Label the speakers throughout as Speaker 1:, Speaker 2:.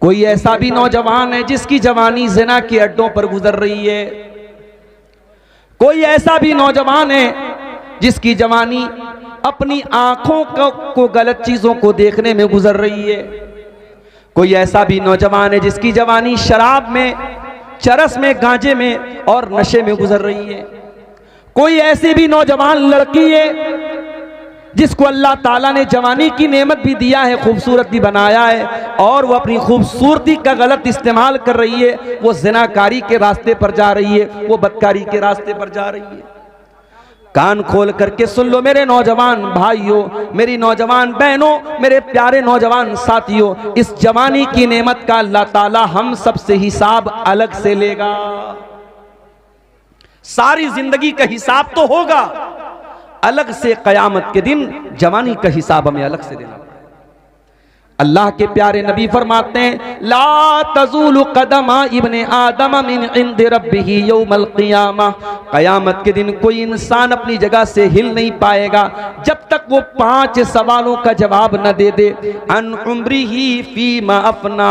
Speaker 1: कोई ऐसा भी नौजवान है जिसकी जवानी ज़िना के अड्डों पर गुजर रही है। कोई ऐसा भी नौजवान है जिसकी जवानी अपनी आंखों को गलत चीजों को देखने में गुजर रही है। कोई ऐसा भी नौजवान है जिसकी जवानी शराब में, चरस में, गांजे में और नशे में गुजर रही है। कोई ऐसी भी नौजवान लड़की है जिसको अल्लाह ताला ने जवानी की नेमत भी दिया है, खूबसूरत भी बनाया है, और वो अपनी खूबसूरती का गलत इस्तेमाल कर रही है। वो ज़िनाकारी के रास्ते पर जा रही है, वो बदकारी के रास्ते पर जा रही है। कान खोल करके सुन लो मेरे नौजवान भाइयों, मेरी नौजवान बहनों, मेरे प्यारे नौजवान साथियों, इस जवानी की नेमत का अल्लाह ताला हम सबसे हिसाब अलग से लेगा। सारी जिंदगी का हिसाब तो होगा, अलग से क़यामत के दिन जवानी का हिसाब हमें अलग से देना पड़ेगा। अल्लाह के प्यारे नबी फरमाते हैं, ला तज़ूलु क़दमा इब्ने आदम मिन इंद रब्बिही यौमल क़ियामा। क़यामत के दिन कोई इंसान अपनी जगह से हिल नहीं पाएगा जब तक वो 5 सवालों का जवाब न दे दे। अन उम्रिही फीमा अफना।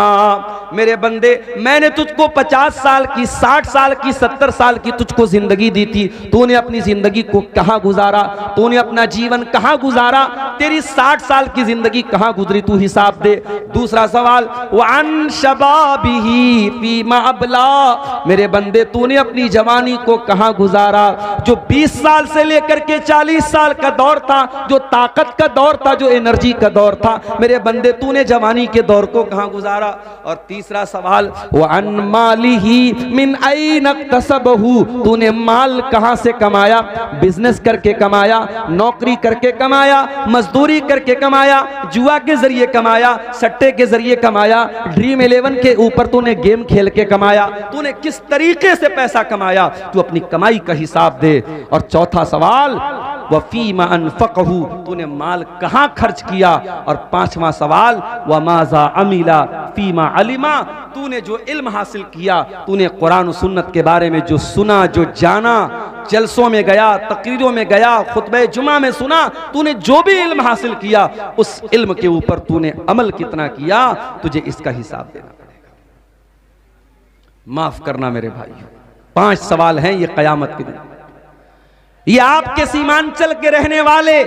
Speaker 1: मेरे बंदे, मैंने तुझको 50 साल की, 60 साल की, 70 साल की तुझको जिंदगी दी थी, तूने अपनी जिंदगी को कहां गुजारा? तूने अपना जीवन कहां गुजारा? तेरी 60 साल की जिंदगी कहां गुजरी? तू हिसाब दे। दूसरा सवाल, वअन शबाबिही फीमा अबला। मेरे बंदे, तूने अपनी जवानी को कहां गुजारा? जो 20 साल से लेकर के 40 साल का दौर था, जो ताकत का दौर था, जो एनर्जी का दौर था, मेरे बंदे तूने जवानी के दौर को कहां गुजारा? और तीसरा सवाल, वअन मालिही मिन ऐन इक्तसबहू। तूने माल कहां से कमाया? बिजनेस करके कमाया, नौकरी करके कमाया, मजदूरी करके कमाया, जुआ के जरिए कमाया, सट्टे के जरिए कमाया, ड्रीम 11 के ऊपर तूने गेम खेल के कमाया? तूने किस तरीके से पैसा कमाया? तू अपनी कमाई का हिसाब दे। और चौथा सवाल, वफीमा अनफकहू। तूने माल कहां खर्च किया? और 5वां सवाल, वमाजा अमिला फीमा अलिमा। तूने जो इल्म हासिल किया, तूने कुरान और सुन्नत के बारे में जो सुना, जो जाना, जलसों में गया, तकरीरों में गया, खुतबे जुमा में सुना, तूने जो भी इल्म हासिल किया, उस इल्म के ऊपर तूने अमल कितना किया? तुझे इसका हिसाब देना पड़ेगा। माफ करना मेरे भाइयों, 5 सवाल हैं ये क़यामत के दिन। ये आपके सीमांचल के रहने वाले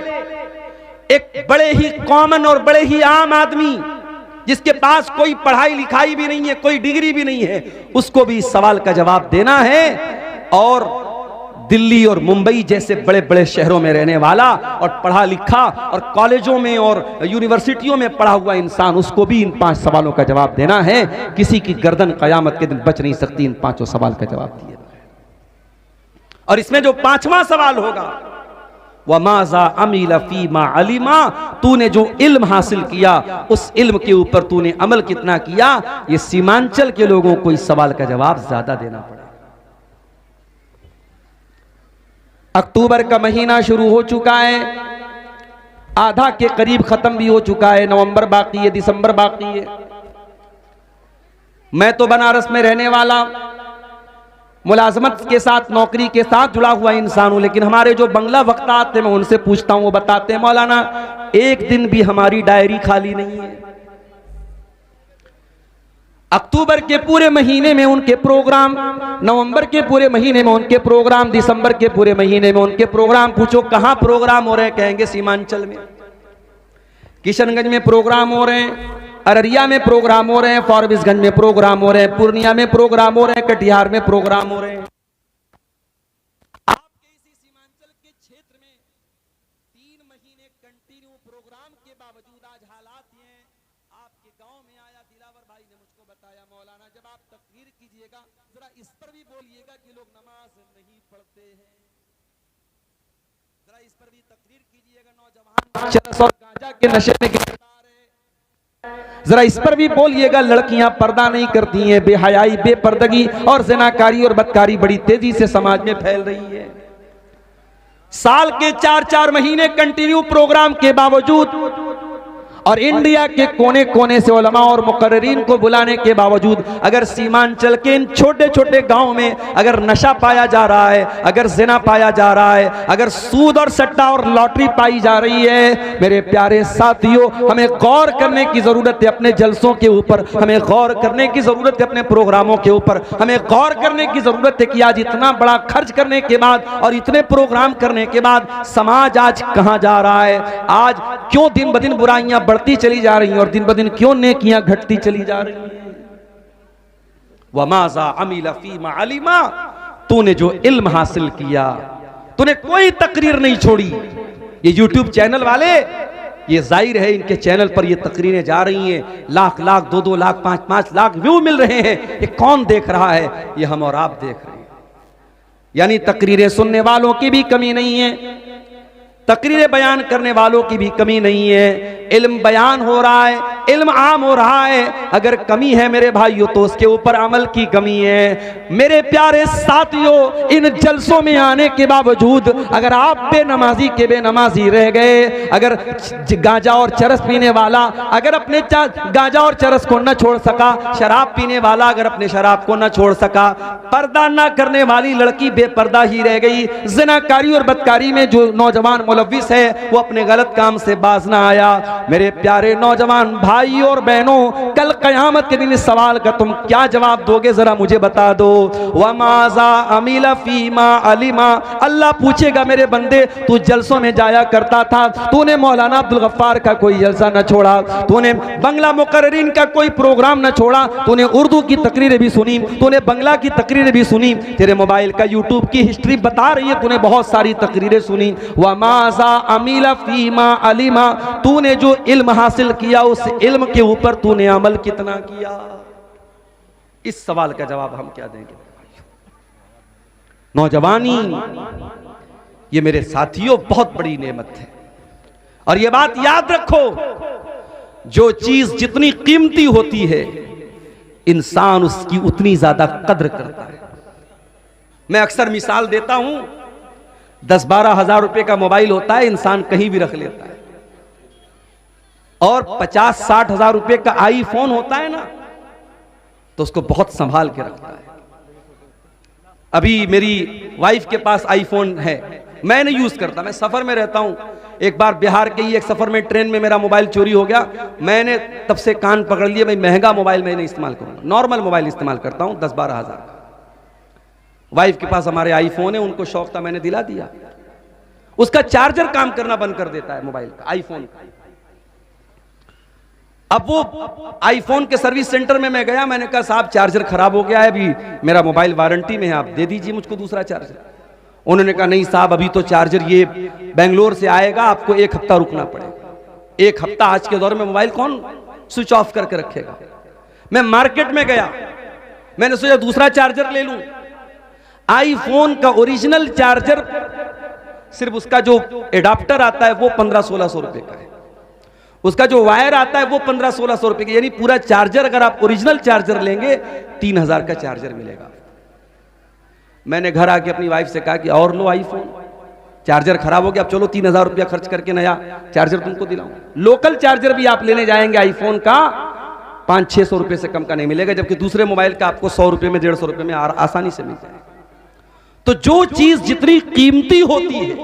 Speaker 1: एक बड़े ही कॉमन और बड़े ही आम आदमी, जिसके पास कोई पढ़ाई लिखाई भी नहीं है, कोई डिग्री भी नहीं है, उसको भी इस सवाल का जवाब देना है। और दिल्ली और मुंबई जैसे बड़े बड़े शहरों में रहने वाला और पढ़ा लिखा और कॉलेजों में और यूनिवर्सिटियों में पढ़ा हुआ इंसान, उसको भी इन 5 सवालों का जवाब देना है। किसी की गर्दन क़यामत के दिन बच नहीं सकती इन 5 सवाल का जवाब दिए। और इसमें जो 5वां सवाल होगा, वमाजा अमिला फीमा अलिमा। तूने जो इल्म हासिल किया, उस इल्म के ऊपर तूने अमल कितना किया? ये सीमांचल के लोगों को इस सवाल का जवाब ज्यादा देना पड़ेगा। अक्टूबर का महीना शुरू हो चुका है, आधा के करीब खत्म भी हो चुका है। नवंबर बाकी है, दिसंबर बाकी है। मैं तो बनारस में रहने वाला, मुलाजमत के साथ, नौकरी के साथ जुड़ा हुआ इंसान हूं, लेकिन हमारे जो बंगला वक्ता आते हैं, मैं उनसे पूछता हूं, वो बताते हैं, मौलाना एक दिन भी हमारी डायरी खाली नहीं है। अक्टूबर के पूरे महीने में उनके प्रोग्राम, नवंबर के पूरे महीने में उनके प्रोग्राम, दिसंबर के पूरे महीने में उनके प्रोग्राम। पूछो कहां प्रोग्राम हो रहे हैं? कहेंगे सीमांचल में, किशनगंज में प्रोग्राम हो रहे हैं, अररिया में प्रोग्राम हो रहे हैं, फारबिसगंज में प्रोग्राम हो रहे हैं, पूर्णिया में प्रोग्राम हो रहे हैं, कटिहार में प्रोग्राम हो रहे हैं। आपके इसी सीमांचल के क्षेत्र में 3 महीने कंटिन्यू प्रोग्राम के बावजूद आज हालात ये हैं। आपके गांव में आया, दिलावर भाई ने मुझको बताया, मौलाना जब आप तकरीर कीजिएगा जरा इस पर भी बोलिएगा कि लोग नमाज नहीं पढ़ते हैं। जरा इस पर भी तकरीर कीजिएगा, नौजवान चरस और गांजा के नशे में गिरफ्तार है। जरा इस पर भी बोलिएगा, लड़कियां पर्दा नहीं करती हैं। बेहयाई, बेपर्दगी और ज़िनाकारी और बदकारी बड़ी तेजी से समाज में फैल रही है। साल के 4-4 महीने कंटिन्यू प्रोग्राम के बावजूद और इंडिया के कोने कोने से उलमा और मुकर्रिरीन को बुलाने के बावजूद अगर सीमांचल के इन छोटे छोटे गांव में अगर नशा पाया जा रहा है, अगर जिना पाया जा रहा है, अगर सूद और सट्टा और लॉटरी पाई जा रही है, मेरे प्यारे साथियों, हमें गौर करने की जरूरत है अपने जलसों के ऊपर, हमें गौर करने की जरूरत है अपने प्रोग्रामों के ऊपर, हमें गौर करने की जरूरत है कि आज इतना बड़ा खर्च करने के बाद और इतने प्रोग्राम करने के बाद समाज आज कहां जा रहा है। आज क्यों दिन ब दिन बुराइयां बढ़ती चली जा रही हैं और दिन ब दिन क्यों नेकियां घटती चली जा रही हैं। वमाजा अमिला फीमा अलिमा, तूने जो इल्म हासिल किया, तूने कोई तकरीर नहीं छोड़ी। ये यूट्यूब चैनल वाले, ये जाहिर है इनके चैनल पर ये तकरीरें जा रही हैं, लाख लाख 2-2 लाख 5-5 लाख व्यू मिल रहे हैं। ये कौन देख रहा है? ये हम और आप देख रहे हैं। यानी तकरीरें सुनने वालों की भी कमी नहीं है, तकरीरें बयान करने वालों की भी कमी नहीं है। इल्म बयान हो रहा है, इल्म आम हो रहा है। अगर कमी है मेरे भाइयों तो उसके ऊपर अमल की कमी है। मेरे प्यारे साथियों, इन जलसों में आने के बावजूद अगर आप बेनमाजी के बेनमाजी रह गए, अगर गांजा और चरस पीने वाला अगर अपने गांजा और चरस को न छोड़ सका, शराब पीने वाला अगर अपने शराब को न छोड़ सका, पर्दा न करने वाली लड़की बेपर्दा ही रह गई, ज़िनाकारी और बदकारी में जो नौजवान मुलव्विस है वो अपने गलत काम से बाज ना आया। मेरे प्यारे नौजवान भाई और बहनों, कल कयामत के दिन इस सवाल का तुम क्या जवाब दोगे, जरा मुझे बता दो। वमाजा अमिला फीमा अलिमा, अल्लाह पूछेगा मेरे बंदे तू जलसों में जाया करता था, तूने मौलाना अब्दुल गफ्फार का कोई जलसा न छोड़ा, तूने बंगला मुकर्रिरीन का कोई प्रोग्राम न छोड़ा, तूने उर्दू की तकरीरें भी सुनी, तूने बंगला की तकरीरें भी सुनी, तेरे मोबाइल का यूट्यूब की हिस्ट्री बता रही है तूने बहुत सारी तकरीरें सुनी। वमाजा अमिला फीमा अलिमा, तूने जो इल्म हासिल किया उस इल्म के ऊपर तूने अमल कितना किया? इस सवाल का जवाब हम क्या देंगे? नौजवानी ये मेरे साथियों बहुत बड़ी नेमत है। और ये बात याद रखो, जो चीज जितनी कीमती होती है इंसान उसकी उतनी ज्यादा कद्र करता है। मैं अक्सर मिसाल देता हूं, 10-12 हजार रुपए का मोबाइल होता है, इंसान कहीं भी रख लेता है, और 50-60 हजार रुपए का आईफोन होता है ना, तो उसको बहुत संभाल के रखता है। अभी मेरी वाइफ के पास आईफोन है, मैं नहीं यूज करता, मैं सफर में रहता हूं। एक बार बिहार के ही एक सफर में ट्रेन में मेरा मोबाइल चोरी हो गया। मैंने तब से कान पकड़ लिए, भाई महंगा मोबाइल मैं नहीं इस्तेमाल करूंगा, नॉर्मल मोबाइल इस्तेमाल करता हूं 10-12 हजार का। वाइफ के पास हमारे आईफोन है, उनको शौक था, मैंने दिला दिया। उसका चार्जर काम करना बंद कर देता है मोबाइल का, आईफोन का। अब वो आईफोन के सर्विस सेंटर में मैं गया, मैंने कहा साहब चार्जर खराब हो गया है, अभी मेरा मोबाइल वारंटी में है, आप दे दीजिए मुझको दूसरा चार्जर। उन्होंने कहा नहीं साहब, अभी तो चार्जर ये बेंगलोर से आएगा, आपको 1 हफ्ता रुकना पड़ेगा। 1 हफ्ता आज के दौर में मोबाइल कौन स्विच ऑफ करके रखेगा। मैं मार्केट में गया, मैंने सोचा दूसरा चार्जर ले लूं। आईफोन का ओरिजिनल चार्जर सिर्फ उसका जो एडाप्टर आता है वो 1500-1600 रुपए का है, उसका जो वायर आता है वो 1500-1600 रुपए का, यानी पूरा चार्जर अगर आप ओरिजिनल चार्जर लेंगे 3000 का चार्जर मिलेगा। मैंने घर आके अपनी वाइफ से कहा कि और लो आईफोन, चार्जर खराब हो गया, अब चलो 3000 रुपया खर्च करके नया चार्जर तुमको दिलाऊं। लोकल चार्जर भी आप लेने जाएंगे आईफोन का 500-600 रुपए से कम का नहीं मिलेगा, जबकि दूसरे मोबाइल का आपको 100 रुपए में 150 रुपए में आसानी से मिल जाएगा। तो जो चीज जितनी कीमती होती है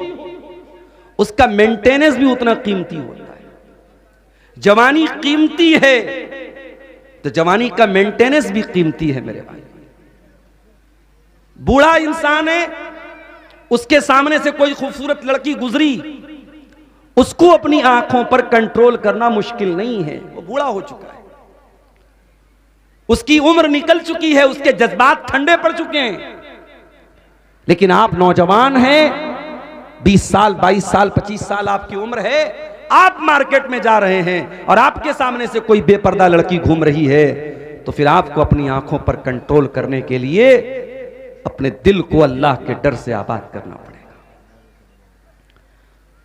Speaker 1: उसका मेंटेनेंस भी उतना कीमती होता है। जवानी कीमती है तो जवानी का मेंटेनेंस भी कीमती है मेरे भाई। बूढ़ा इंसान है, उसके सामने से कोई खूबसूरत लड़की गुजरी, उसको अपनी आंखों पर कंट्रोल करना मुश्किल नहीं है, वो बूढ़ा हो चुका है, उसकी उम्र निकल चुकी है, उसके जज्बात ठंडे पड़ चुके हैं। लेकिन आप नौजवान हैं, 20 साल 22 साल 25 साल आपकी उम्र है, आप मार्केट में जा रहे हैं और आपके सामने से कोई बेपर्दा लड़की घूम रही है, तो फिर आपको अपनी आंखों पर कंट्रोल करने के लिए अपने दिल को अल्लाह के डर से आबाद करना पड़ेगा।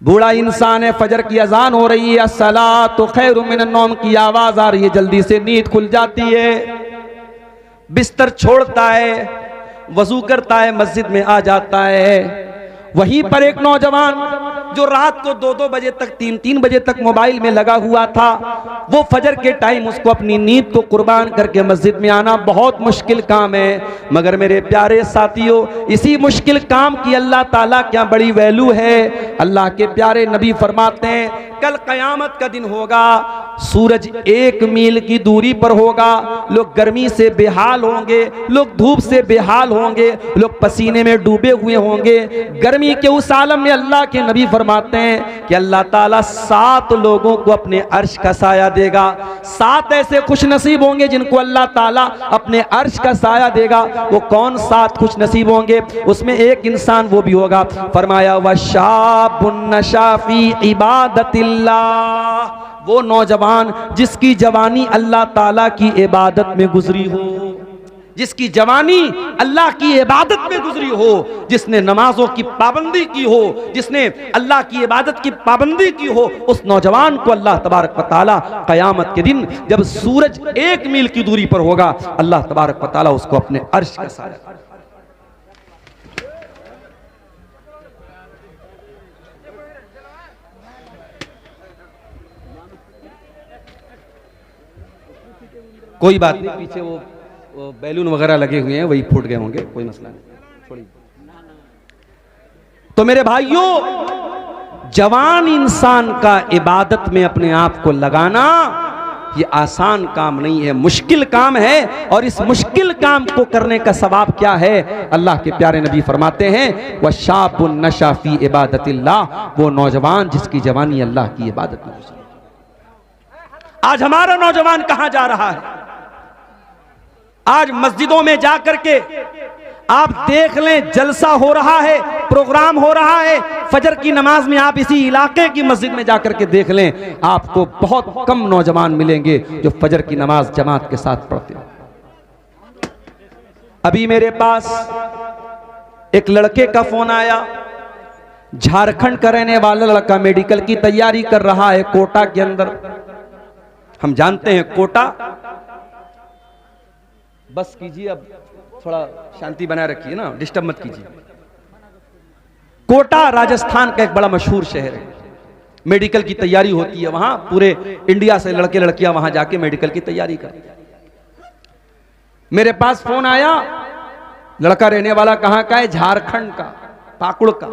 Speaker 1: बूढ़ा इंसान है, फजर की अजान हो रही है, अस्सलातु खैरुम मिनन नौम की आवाज आ रही है, जल्दी से नींद खुल जाती है, बिस्तर छोड़ता है, वजू करता है, मस्जिद में आ जाता है। वहीं पर एक नौजवान जो रात को 2-2 बजे तक 3-3 बजे तक मोबाइल में लगा हुआ था, वो फजर के टाइम उसको अपनी नींद को कुर्बान करके मस्जिद में आना बहुत मुश्किल काम है। मगर मेरे प्यारे साथियों, इसी मुश्किल काम की अल्लाह ताला क्या बड़ी वैल्यू है। अल्लाह के प्यारे नबी फरमाते हैं, कल कयामत का दिन होगा, सूरज 1 मील की दूरी पर होगा, लोग गर्मी से बेहाल होंगे, लोग धूप से बेहाल होंगे, लोग पसीने में डूबे हुए होंगे। गर्मी के उस आलम में अल्लाह के नबी फरमाते हैं कि अल्लाह ताला 7 लोगों को अपने अर्श का साया देगा। 7 ऐसे खुश नसीब होंगे जिनको अल्लाह ताला अपने अर्श का साया देगा। वो कौन 7 खुश नसीब होंगे? उसमें एक इंसान वो भी होगा, फरमाया वशाबुन नशा फी इबादतिल्लाह, वो नौजवान जिसकी जवानी अल्लाह ताला की इबादत में गुजरी हो, जिसकी जवानी अल्लाह की इबादत में गुजरी हो, जिसने नमाजों की पाबंदी की हो, जिसने अल्लाह की इबादत की पाबंदी की हो, उस नौजवान को अल्लाह तबारक व तआला क़यामत के दिन जब सूरज 1 मील की दूरी पर होगा, अल्लाह तबारक व तआला उसको अपने अर्श का साया। कोई बात नहीं, पीछे वो बैलून वगैरह लगे हुए हैं, वही फूट गए होंगे, कोई मसला नहीं, छोड़िए। तो मेरे भाइयों, जवान इंसान का इबादत में अपने आप को लगाना ये आसान काम नहीं है, मुश्किल काम है। और इस मुश्किल काम को करने का सवाब क्या है? अल्लाह के प्यारे नबी फरमाते हैं, वशाबुन नशा फी इबादतिल्लाह, वो नौजवान जिसकी जवानी अल्लाह की इबादत में गुजरी। आज हमारा नौजवान कहां जा रहा है? आज मस्जिदों में जाकर के आप देख लें, जलसा हो रहा है, प्रोग्राम हो रहा है। फजर की नमाज में आप इसी इलाके की मस्जिद में जाकर के देख लें, आपको बहुत कम नौजवान मिलेंगे जो फजर की नमाज जमात के साथ पढ़ते हैं। अभी मेरे पास एक लड़के का फोन आया, झारखंड का रहने वाला लड़का, मेडिकल की तैयारी कर रहा है कोटा के अंदर। हम जानते हैं कोटा, बस कीजिए, अब थोड़ा शांति बनाए रखिए ना, डिस्टर्ब मत कीजिए। कोटा राजस्थान का एक बड़ा मशहूर शहर है, मेडिकल की तैयारी होती है वहां, पूरे इंडिया से लड़के लड़कियां वहां जाके मेडिकल की तैयारी करते हैं। मेरे पास फोन आया, लड़का रहने वाला कहां का है? झारखंड का, पाकुड़ का।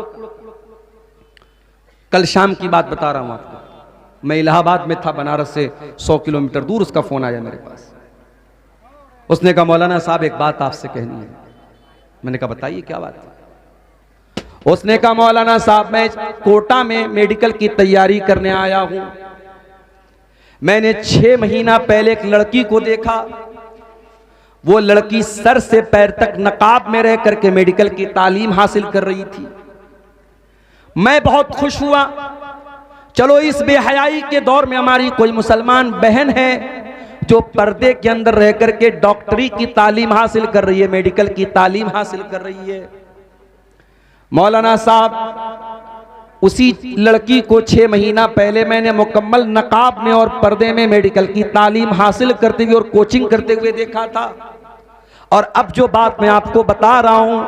Speaker 1: कल शाम की बात बता रहा हूं आपको, मैं इलाहाबाद में था, बनारस से 100 किलोमीटर दूर। उसका फोन आया मेरे पास, उसने कहा मौलाना साहब एक बात आपसे कहनी है। मैंने कहा बताइए क्या बात है? उसने कहा मौलाना साहब मैं कोटा में मेडिकल की तैयारी करने आया हूं। मैंने 6 महीना पहले एक लड़की को देखा, वो लड़की सर से पैर तक नकाब में रह करके मेडिकल की तालीम हासिल कर रही थी। मैं बहुत खुश हुआ, चलो इस बेहयाई के दौर में हमारी कोई मुसलमान बहन है जो पर्दे के अंदर रह करके डॉक्टरी की तालीम हासिल कर रही है, मेडिकल की तालीम हासिल कर रही है। मौलाना साहब, उसी लड़की को 6 महीना पहले मैंने मुकम्मल नकाब में और पर्दे में मेडिकल की तालीम हासिल करते हुए और कोचिंग करते हुए देखा था। और अब जो बात मैं आपको बता रहा हूं,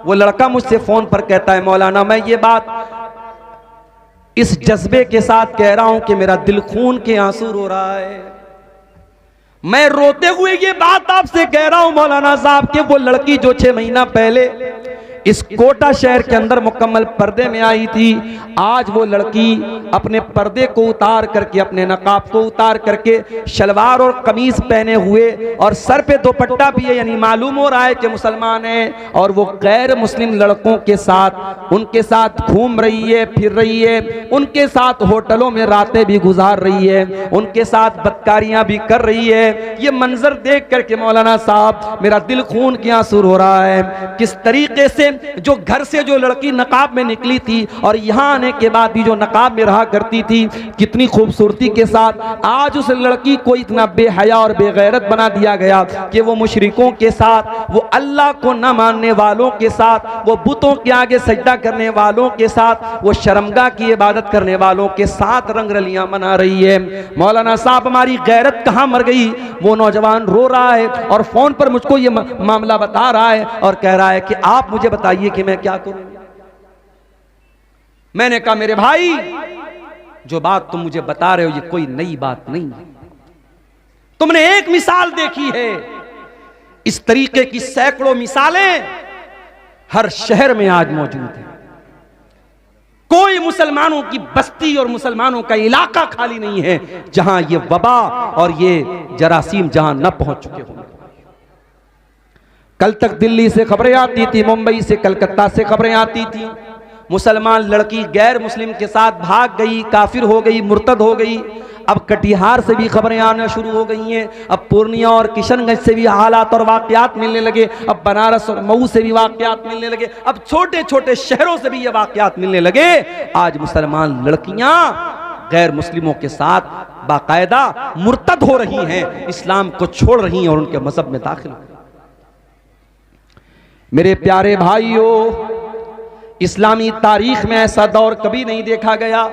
Speaker 1: वो लड़का मुझसे फोन पर कहता है मौलाना मैं ये बात इस जज्बे के साथ कह रहा हूं कि मेरा दिल खून के आंसू रो रहा है। मैं रोते हुए ये बात आपसे कह रहा हूं मौलाना साहब कि वो लड़की जो 6 महीना पहले इस कोटा शहर के अंदर मुकम्मल पर्दे में आई थी, आज वो लड़की अपने पर्दे को उतार करके, अपने नकाब को उतार करके शलवार और कमीज पहने हुए और सर पे दुपट्टा भी है, यानी मालूम हो रहा है कि मुसलमान है। और वो गैर मुस्लिम लड़कों के साथ, उनके साथ घूम रही है, फिर रही है, उनके साथ होटलों में रातें भी गुजार रही है, उनके साथ बदकारियां भी कर रही है। ये मंजर देख करके मौलाना साहब मेरा दिल खून के आंसू हो रहा है। किस तरीके से जो घर से जो लड़की नकाब में निकली थी और यहां आने के बाद भी जो नकाब में रहा करती थी, कितनी खूबसूरती के साथ आज उस लड़की को इतना बेहया और बेगैरत बना दिया गया कि वो मुशरिकों के साथ, वो अल्लाह को न मानने वालों के साथ, वो बुतों के आगे सजदा करने वालों के साथ, वो शर्मगाह की इबादत करने वालों के साथ रंगरलियां मना रही है। मौलाना साहब हमारी गैरत कहां मर गई? वो नौजवान रो रहा है और फोन पर मुझको ये मामला बता रहा है और कह रहा है कि आप मुझे बताइए कि मैं क्या करूं। मैंने कहा मेरे भाई, जो बात तुम मुझे बता रहे हो ये कोई नई बात नहीं है। तुमने एक मिसाल देखी है, इस तरीके की सैकड़ों मिसालें हर शहर में आज मौजूद है। कोई मुसलमानों की बस्ती और मुसलमानों का इलाका खाली नहीं है जहां ये वबा और ये जरासीम जहां न पहुंच चुके होंगे। कल तक दिल्ली से खबरें आती थी, मुंबई से, कलकत्ता से खबरें आती थी, मुसलमान लड़की गैर मुस्लिम के साथ भाग गई, काफिर हो गई, मुर्तद हो गई। अब कटिहार से भी खबरें आना शुरू हो गई हैं। अब पूर्णिया और किशनगंज से भी हालात और वाकयात मिलने लगे। अब बनारस और मऊ से भी वाकयात मिलने लगे। अब छोटे छोटे शहरों से भी ये वाकयात मिलने लगे। आज मुसलमान लड़कियां गैर मुस्लिमों के साथ बाकायदा मुर्तद हो रही हैं, इस्लाम को छोड़ रही हैं और उनके मजहब में दाखिल हो। मेरे प्यारे भाइयों, इस्लामी तारीख में ऐसा दौर कभी नहीं देखा गया।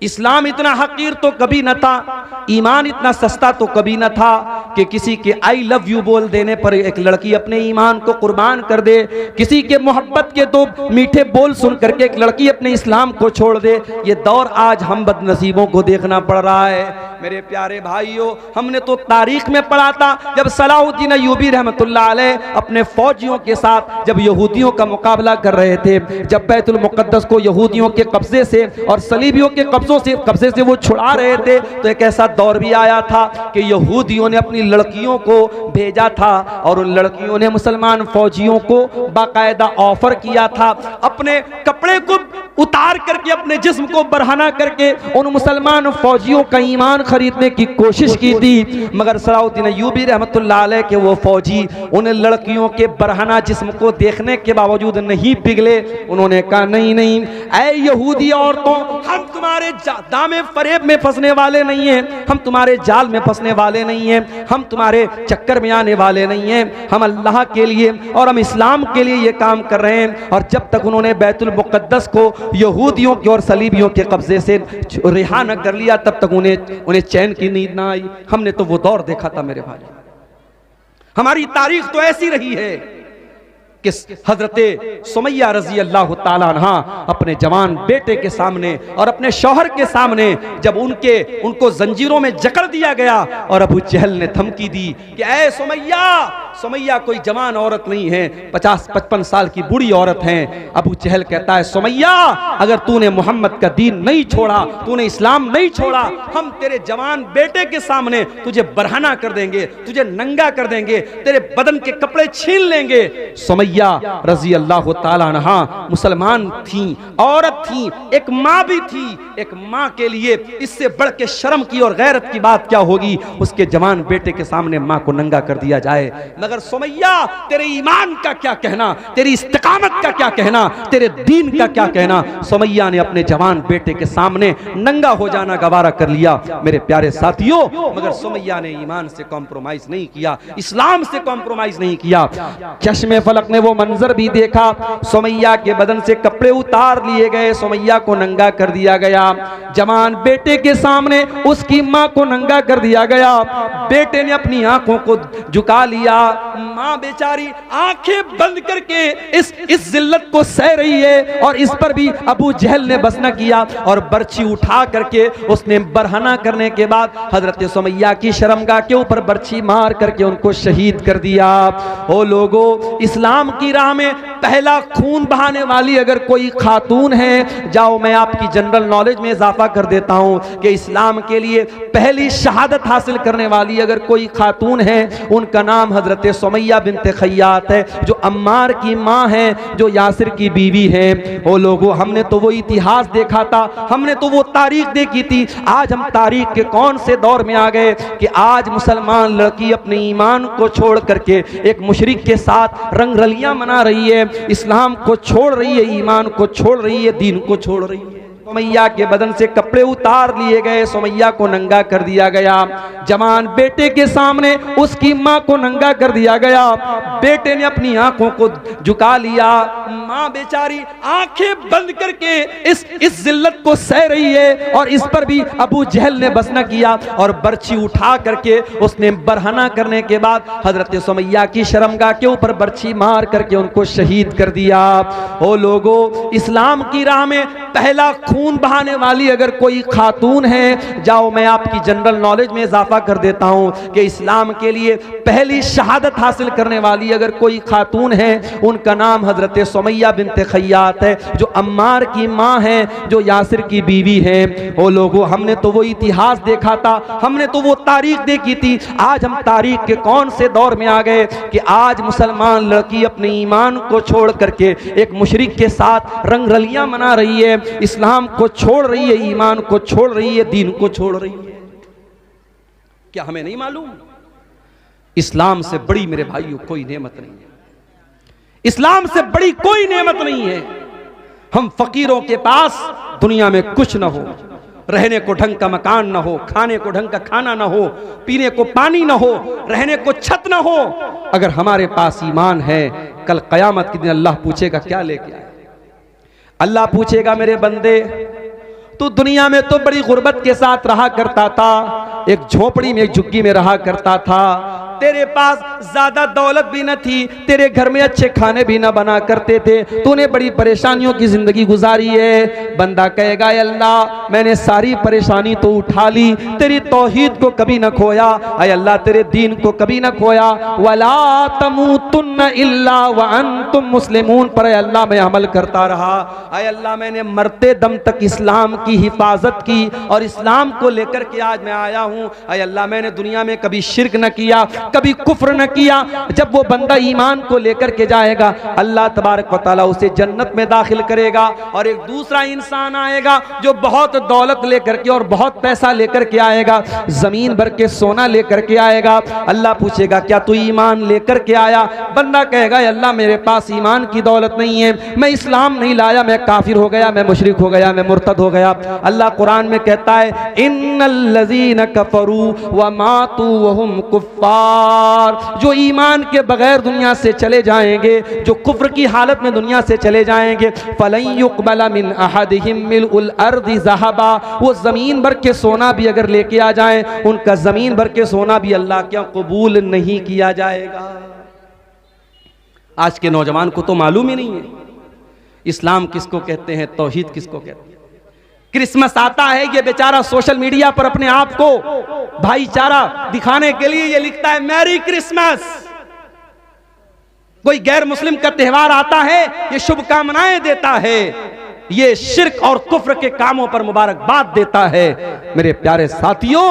Speaker 1: इस्लाम इतना हकीर तो कभी न था, ईमान इतना सस्ता तो कभी न था कि किसी के आई लव यू बोल देने पर एक लड़की अपने ईमान को कुर्बान कर दे, किसी के मोहब्बत के दो मीठे बोल सुन करके एक लड़की अपने इस्लाम को छोड़ दे। ये दौर आज हम बदनसीबों को देखना पड़ रहा है। मेरे प्यारे भाइयों, हमने तो तारीख में पढ़ा था जब सलाहुद्दीन अय्यूबी रहमतुल्लाह अलैह अपने फौजियों के साथ जब यहूदियों का मुकाबला कर रहे थे, जब बैतुल मुक़द्दस को यहूदियों के कब्जे से और सलीबियों के कब्जे से वो छुड़ा रहे थे, तो एक ऐसा दौर भी आया था कि यहूदियों ने अपनी लड़कियों को भेजा था और उन लड़कियों ने मुसलमान फौजियों को बाकायदा ऑफर किया था, अपने कपड़े को उतार करके अपने जिस्म को बरहना करके उन मुसलमान फौजियों का ईमान खरीदने की कोशिश की थी। मगर सलाहुद्दीन अय्यूबी रहमतुल्लाह अलैह के वो फौजी उन लड़कियों के बरहना जिस्म को देखने के बावजूद नहीं पिघले। उन्होंने कहा नहीं नहीं, ऐ यहूदी औरतों, हम तुम्हारे दामे फरेब में फंसने वाले नहीं हैं, हम तुम्हारे जाल में फंसने वाले नहीं हैं, हम तुम्हारे चक्कर में आने वाले नहीं हैं। हम अल्लाह के लिए और हम इस्लाम के लिए ये काम कर रहे हैं। और जब तक उन्होंने बैतुल मुक़द्दस को यहूदियों के और सलीबियों के कब्जे से रिहा न कर लिया, तब तक उन्हें चैन की नींद ना आई। हमने तो वो दौर देखा था मेरे भाई। हमारी तारीख तो ऐसी रही है कि हजरते सुमैया रजी अल्लाह ताला अन्हा अपने जवान बेटे के सामने और अपने शौहर के सामने जब उनको जंजीरों में जकड़ दिया गया और अबू जहल ने धमकी दी कि ऐ सुमैया, सुमैया कोई जवान औरत नहीं है, 50-55 साल की बूढ़ी औरत है। अबू जहल कहता है सुमैया, अगर तूने मोहम्मद का दीन नहीं छोड़ा, तूने इस्लाम नहीं छोड़ा, हम तेरे जवान बेटे के सामने तुझे बरहना कर देंगे, तुझे नंगा कर देंगे, तेरे बदन के कपड़े छीन लेंगे। सुमैया रजी अल्लाह ताला अन्हा मुसलमान थी, औरत थी, एक माँ भी थी। एक माँ के लिए इससे बढ़ के शर्म की और गैरत की बात क्या होगी, उसके जवान बेटे के सामने माँ को नंगा कर दिया जाए। मगर सुमैया, तेरे ईमान का क्या कहना, तेरी इस्तिकामत का क्या कहना, तेरे दीन का क्या कहना। सुमैया ने अपने जवान बेटे के सामने नंगा हो जाना गवारा कर लिया मेरे प्यारे साथियों। मगर सुमैया ने ईमान से कॉम्प्रोमाइज नहीं किया, इस्लाम से कॉम्प्रोमाइज नहीं किया। चश्मे फलक ने वो मंजर भी देखा, सुमैया के बदन से कपड़े उतार लिए गए, सुमैया को नंगा कर दिया गया, जवान बेटे के सामने उसकी मां को नंगा कर दिया गया। बेटे ने अपनी आंखों को झुका लिया, मां बेचारी आंखें बंद करके इस जिल्लत को सह रही है। और इस पर भी अबू जहल ने बस न किया और बर्छी उठा करके उसने बरहना करने के बाद हजरत सुमैया की शर्मगाह के ऊपर बर्छी मार करके उनको शहीद कर दिया। ओ लोगो, इस्लाम की राह में पहला खून बहाने वाली अगर कोई खातून है, जाओ मैं आपकी जनरल नॉलेज में इजाफा कर देता हूं कि इस्लाम के लिए पहली शहादत हासिल करने वाली अगर कोई खातून है, उनका नाम हजरत सुमैया बिन्त खय्यात है, जो अम्मार की माँ है, जो यासिर की बीवी है। ओ लोगों, हमने तो वो इतिहास देखा था, हमने तो वो तारीख देखी थी। आज हम तारीख के कौन से दौर में आ गए कि आज मुसलमान लड़की अपने ईमान को छोड़ करके एक मुशरिक के साथ रंगरलियां मना रही है, इस्लाम को छोड़ रही है, ईमान को छोड़ रही है, दीन को छोड़ रही है। सुमैया के बदन से कपड़े उतार लिए गए, सुमैया को नंगा कर दिया गया, जवान बेटे के सामने उसकी मां को नंगा कर दिया गया। बेटे ने अपनी आंखों को झुका लिया, माँ बेचारी आंखें बंद करके इस जिल्लत को सह रही है, और इस पर भी अबू जहल ने बस न किया और बर्छी उठा करके उसने बरहना करने के बाद हजरत सुमैया की शर्मगाह के ऊपर बर्छी मार करके उनको शहीद कर दिया। ओ लोगों, इस्लाम की राह में पहला खून बहाने वाली अगर कोई खातून है, जाओ मैं आपकी जनरल नॉलेज में इजाफा कर देता हूं कि इस्लाम के लिए पहली शहादत हासिल करने वाली अगर कोई खातून है, उनका नाम हजरत सुमैया बिन्त खय्यात है, जो अम्मार की माँ है, जो यासिर की बीवी है। ओ लोगों, हमने तो वो इतिहास देखा था, हमने तो वो तारीख देखी थी। आज हम तारीख के कौन से दौर में आ गए कि आज मुसलमान लड़की अपने ईमान को छोड़ करके एक मुशरिक के साथ रंगरलियां मना रही है, इस्लाम को छोड़ रही है, ईमान को छोड़ रही है, दीन को छोड़ रही है। क्या हमें नहीं मालूम? इस्लाम से बड़ी मेरे भाइयों कोई नेमत नहीं है, इस्लाम से बड़ी कोई नेमत नहीं है। हम फकीरों के पास दुनिया में कुछ ना हो, रहने को ढंग का मकान ना हो, खाने को ढंग का खाना ना हो, पीने को पानी ना हो, रहने को छत ना हो, अगर हमारे पास ईमान है, कल कयामत के दिन अल्लाह पूछेगा क्या लेके आए? अल्लाह पूछेगा मेरे बंदे, तू दुनिया में तो बड़ी गुर्बत के साथ रहा करता था, एक झोपड़ी में एक झुग्गी में रहा करता था, तेरे पास ज्यादा दौलत भी न थी, तेरे घर में अच्छे खाने भी न बना करते थे, तूने बड़ी परेशानियों की जिंदगी गुजारी है। बंदा कहेगा अल्लाह मैंने सारी परेशानी तो उठा ली, तेरी तौहीद को कभी न खोया, अय अल्लाह तेरे दीन को कभी न खोया। वला तमूतुन्न इल्ला व अंतुम मुस्लिमून पर अय अल्लाह मैं अमल करता रहा, अय अल्लाह मैंने मरते दम तक इस्लाम की हिफाजत की और इस्लाम को लेकर के आज मैं आया हूँ। अय अल्लाह मैंने दुनिया में कभी शिर्क न किया, कभी कुफ्र न किया। जब वो बंदा ईमान को लेकर के जाएगा, अल्लाह तबारक व तआला उसे जन्नत में दाखिल करेगा, और एक दूसरा इंसान आएगा जो बहुत दौलत लेकर के और बहुत पैसा लेकर के आएगा, जमीन भर के सोना लेकर के आएगा। अल्लाह पूछेगा क्या तू ईमान लेकर के आया? बंदा कहेगा अल्लाह मेरे पास ईमान की दौलत नहीं है, मैं इस्लाम नहीं लाया, मैं काफिर हो गया, मैं मुशरिक हो गया, मैं मुर्तद हो गया। अल्लाह कुरान में कहता है इन्नल्लज़ीना कफरू व मातू व हुम कुफ्फार, जो ईमान के बगैर दुनिया से चले जाएंगे, जो कुफ्र की हालत में दुनिया से चले जाएंगे, फलन युक़बला मिन अहदिहिम मिलउल अर्दि ज़हबा, वो जमीन भर के सोना भी अगर लेके आ जाएं, उनका जमीन भर के सोना भी अल्लाह क्या कबूल नहीं किया जाएगा। आज के नौजवान को तो मालूम ही नहीं है इस्लाम किसको कहते हैं, तौहीद किसको कहते हैं। क्रिसमस आता है, ये बेचारा सोशल मीडिया पर अपने आप को भाईचारा दिखाने के लिए ये लिखता है मैरी क्रिसमस। कोई गैर मुस्लिम का त्योहार आता है, ये शुभकामनाएं देता है, ये शिर्क और कुफ्र के कामों पर मुबारकबाद देता है। मेरे प्यारे साथियों,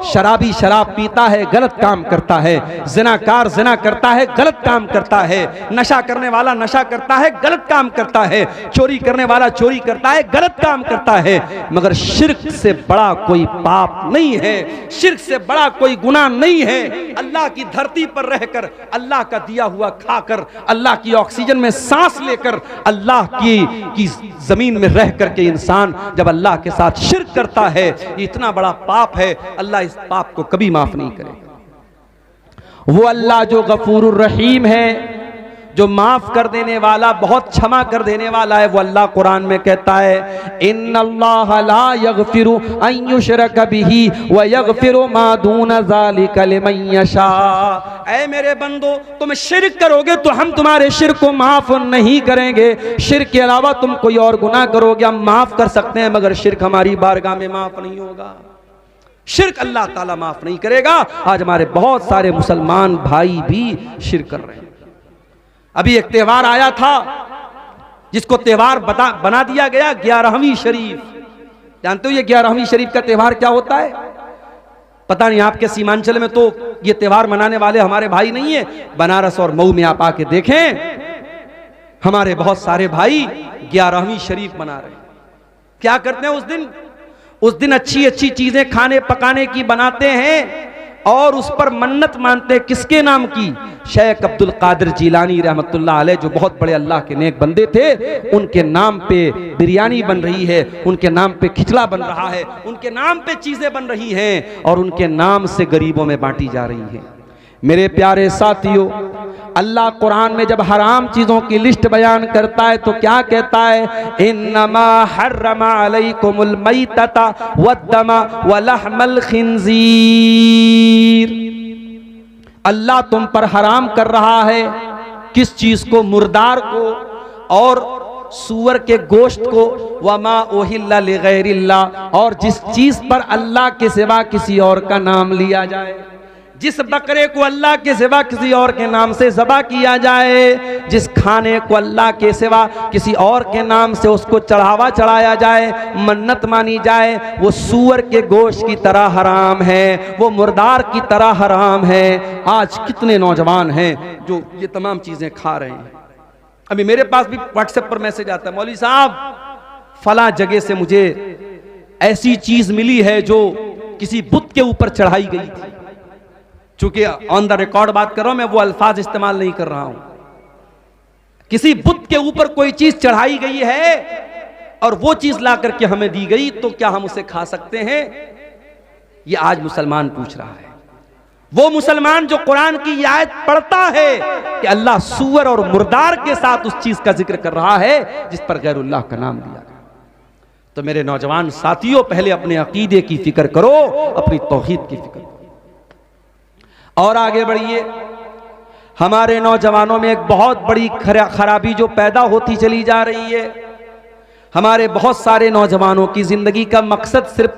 Speaker 1: शराबी शराब पीता है, गलत काम करता है, जिनाकार जिना करता है, गलत काम करता है, नशा करने वाला नशा करता है, गलत काम करता है, चोरी करने वाला चोरी करता है, गलत काम करता है, मगर शिर्क से बड़ा कोई पाप नहीं है, शिर्क से बड़ा कोई गुनाह नहीं है। अल्लाह की धरती पर रहकर, अल्लाह का दिया हुआ खाकर, अल्लाह की ऑक्सीजन में सांस लेकर, अल्लाह की जमीन में रह करके इंसान जब अल्लाह के साथ शिर्क करता है, इतना बड़ा पाप है, अल्लाह इस पाप को कभी माफ नहीं करेगा। वो अल्लाह जो गफूरुर रहीम है, जो माफ कर देने वाला, बहुत क्षमा कर देने वाला है, वो अल्लाह कुरान में कहता है इन्नल्लाह ला यगफिरु अन युशरक बिही व यगफिरु मा दून ज़ालिका लिमन यशा। ऐ मेरे बंदो, तुम शिर्क करोगे तो हम तुम्हारे शिर्क को माफ नहीं करेंगे, शिर्क के अलावा तुम कोई और गुनाह करोगे हम माफ कर सकते हैं, मगर शिर्क हमारी बारगाह में माफ नहीं होगा, शिर्क अल्लाह ताला माफ नहीं करेगा। आज हमारे बहुत सारे मुसलमान भाई भी शिर्क कर रहे हैं। अभी एक त्योहार आया था जिसको त्योहार बना दिया गया 11वीं शरीफ। जानते हो ये 11वीं शरीफ का त्योहार क्या होता है? पता नहीं, आपके सीमांचल में तो ये त्योहार मनाने वाले हमारे भाई नहीं है। बनारस और मऊ में आप आके देखें, हमारे बहुत सारे भाई 11वीं शरीफ मना रहे हैं। क्या करते हैं उस दिन अच्छी अच्छी चीजें खाने पकाने की बनाते हैं और उस पर मन्नत मानते हैं। किसके नाम की? शेख अब्दुल कादिर जिलानी रहमतुल्लाह अलैह, जो बहुत बड़े अल्लाह के नेक बंदे थे, उनके नाम पे बिरयानी बन रही है, उनके नाम पे खिचड़ा बन रहा है, उनके नाम पे चीजें बन रही हैं और उनके नाम से गरीबों में बांटी जा रही हैं। मेरे प्यारे साथियों, अल्लाह कुरान में जब हराम चीजों की लिस्ट बयान करता है तो क्या कहता है, इन्नमा हर्रमा अलैकुमुल मैतता वद्दमा वलहमल खिंजीर। अल्लाह तुम पर हराम कर रहा है किस चीज को, मुर्दार को और सूअर के गोश्त को, वमा उहिल्ला लिगैरिल्लाह, और जिस चीज पर अल्लाह के सिवा किसी और का नाम लिया जाए, जिस बकरे को अल्लाह के सिवा किसी और के नाम से ज़बह किया जाए, जिस खाने को अल्लाह के सिवा किसी और के नाम से उसको चढ़ावा चढ़ाया जाए, मन्नत मानी जाए, वो सूअर के गोश्त की तरह हराम है, वो मुर्दार की तरह हराम है। आज कितने नौजवान हैं जो ये तमाम चीज़ें खा रहे हैं। अभी मेरे पास भी व्हाट्सएप पर मैसेज आता है, मौलवी साहब फला जगह से मुझे ऐसी चीज मिली है जो किसी बुत के ऊपर चढ़ाई गई थी। चूंकि ऑन द रिकॉर्ड बात कर रहा हूं मैं, वो अल्फाज इस्तेमाल नहीं कर रहा हूं। किसी बुत के ऊपर कोई चीज चढ़ाई गई है और वो चीज ला करके हमें दी गई, तो क्या हम उसे खा सकते हैं? ये आज मुसलमान पूछ रहा है। वो मुसलमान जो कुरान की आयत पढ़ता है कि अल्लाह सूअर और मुर्दार के साथ उस चीज का जिक्र कर रहा है जिस पर गैरुल्लाह का नाम लिया गया। तो मेरे नौजवान साथियों, पहले अपने अकीदे की फिक्र करो, अपनी तौहीद की फिक्र करो और आगे बढ़िए। हमारे नौजवानों में एक बहुत बड़ी खराबी जो पैदा होती चली जा रही है। हमारे बहुत सारे नौजवानों की जिंदगी का मकसद सिर्फ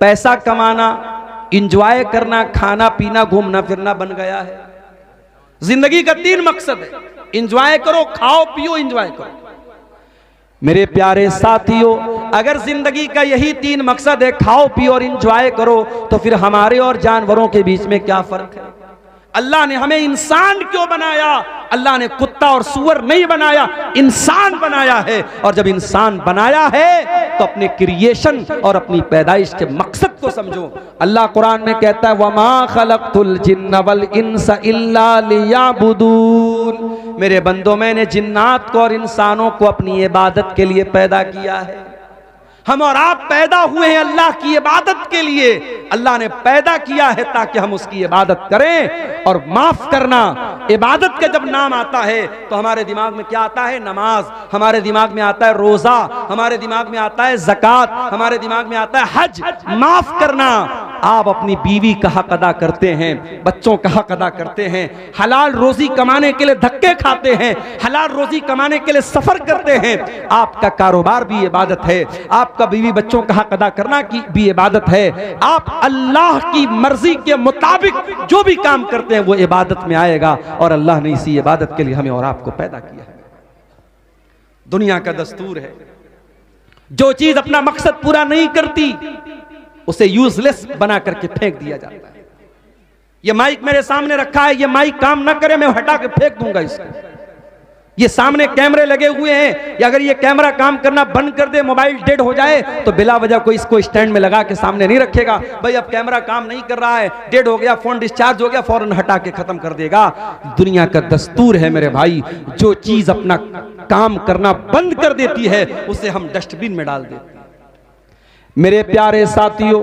Speaker 1: पैसा कमाना, इंजॉय करना, खाना पीना, घूमना फिरना बन गया है। जिंदगी का 3 मकसद है, इंजॉय करो, खाओ पियो, इंजॉय करो। मेरे प्यारे साथियों, अगर जिंदगी का यही 3 मकसद है, खाओ पियो और इंजॉय करो, तो फिर हमारे और जानवरों के बीच में क्या फर्क है? अल्लाह ने हमें इंसान क्यों बनाया? अल्लाह ने कुत्ता और सूअर नहीं बनाया, इंसान बनाया है। और जब इंसान बनाया है तो अपने क्रिएशन और अपनी पैदाइश के मकसद को समझो। अल्लाह कुरान में कहता है, वमा खलक़तुल जिन्न वल इंसा इल्ला लियाबुदून। मेरे बंदों, मैंने जिन्नात को और इंसानों को अपनी इबादत के लिए पैदा किया है। हम और आप पैदा हुए हैं अल्लाह की इबादत के लिए। अल्लाह ने पैदा किया है ताकि हम उसकी इबादत करें। और माफ करना, इबादत का जब नाम आता है तो हमारे दिमाग में क्या आता है? नमाज, हमारे दिमाग में आता है रोजा, हमारे दिमाग में आता है ज़कात, हमारे दिमाग में आता है हज। माफ करना, आप अपनी बीवी का हक अदा करते हैं, बच्चों का हक अदा करते हैं, हलाल रोजी कमाने के लिए धक्के खाते हैं, हलाल रोजी कमाने के लिए सफर करते हैं। आपका कारोबार भी इबादत है, आपका बीवी बच्चों का हक अदा करना की भी इबादत है। आप अल्लाह की मर्जी के मुताबिक जो भी काम करते हैं वो इबादत में आएगा। और अल्लाह ने इसी इबादत के लिए हमें और आपको पैदा किया है। दुनिया का दस्तूर है, जो चीज अपना मकसद पूरा नहीं करती उसे यूजलेस बना करके फेंक दिया जाता है। ये माइक मेरे सामने रखा है, ये माइक काम ना करे मैं हटा के फेंक दूंगा इसको। ये सामने कैमरे लगे हुए हैं, या अगर ये कैमरा काम करना बंद कर दे, मोबाइल डेड हो जाए, तो बिला वजह कोई इसको स्टैंड में लगा के सामने नहीं रखेगा। भाई अब कैमरा काम नहीं कर रहा है, डेड हो गया, फोन डिस्चार्ज हो गया, फौरन हटा के खत्म कर देगा। दुनिया का दस्तूर है मेरे भाई, जो चीज अपना काम करना बंद कर देती है उसे हम डस्टबिन में डाल देते हैं। मेरे प्यारे साथियों,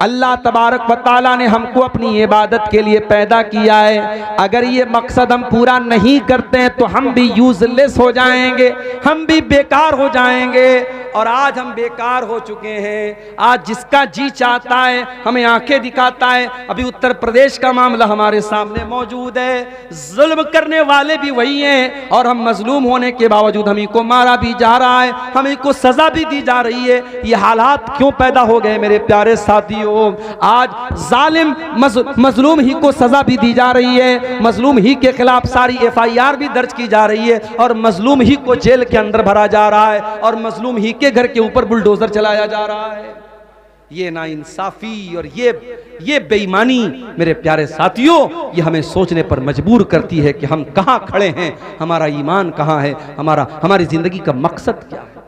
Speaker 1: अल्लाह तबारक व तआला ने हमको अपनी इबादत के लिए पैदा किया है। अगर ये मकसद हम पूरा नहीं करते हैं तो हम भी यूजलेस हो जाएंगे, हम भी बेकार हो जाएंगे। और आज हम बेकार हो चुके हैं। आज जिसका जी चाहता है हमें आंखें दिखाता है। अभी उत्तर प्रदेश का मामला हमारे सामने मौजूद है। जुल्म करने वाले भी वही हैं और हम मजलूम होने के बावजूद हमें को मारा भी जा रहा है, हमें को सजा भी दी जा रही है। ये हालात क्यों पैदा हो गए मेरे प्यारे साथियों? आज जालिम मजलूम ही को सजा भी दी जा रही है, मजलूम ही के खिलाफ सारी FIR भी दर्ज की जा रही है, और मजलूम ही को जेल के अंदर भरा जा रहा है, और मजलूम ही के घर के ऊपर बुलडोजर चलाया जा रहा है। ये नाइंसाफी और ये बेईमानी मेरे प्यारे साथियों, ये हमें सोचने पर मजबूर करती है कि हम कहां खड़े हैं, हमारा ईमान कहां है, हमारी जिंदगी का मकसद क्या है,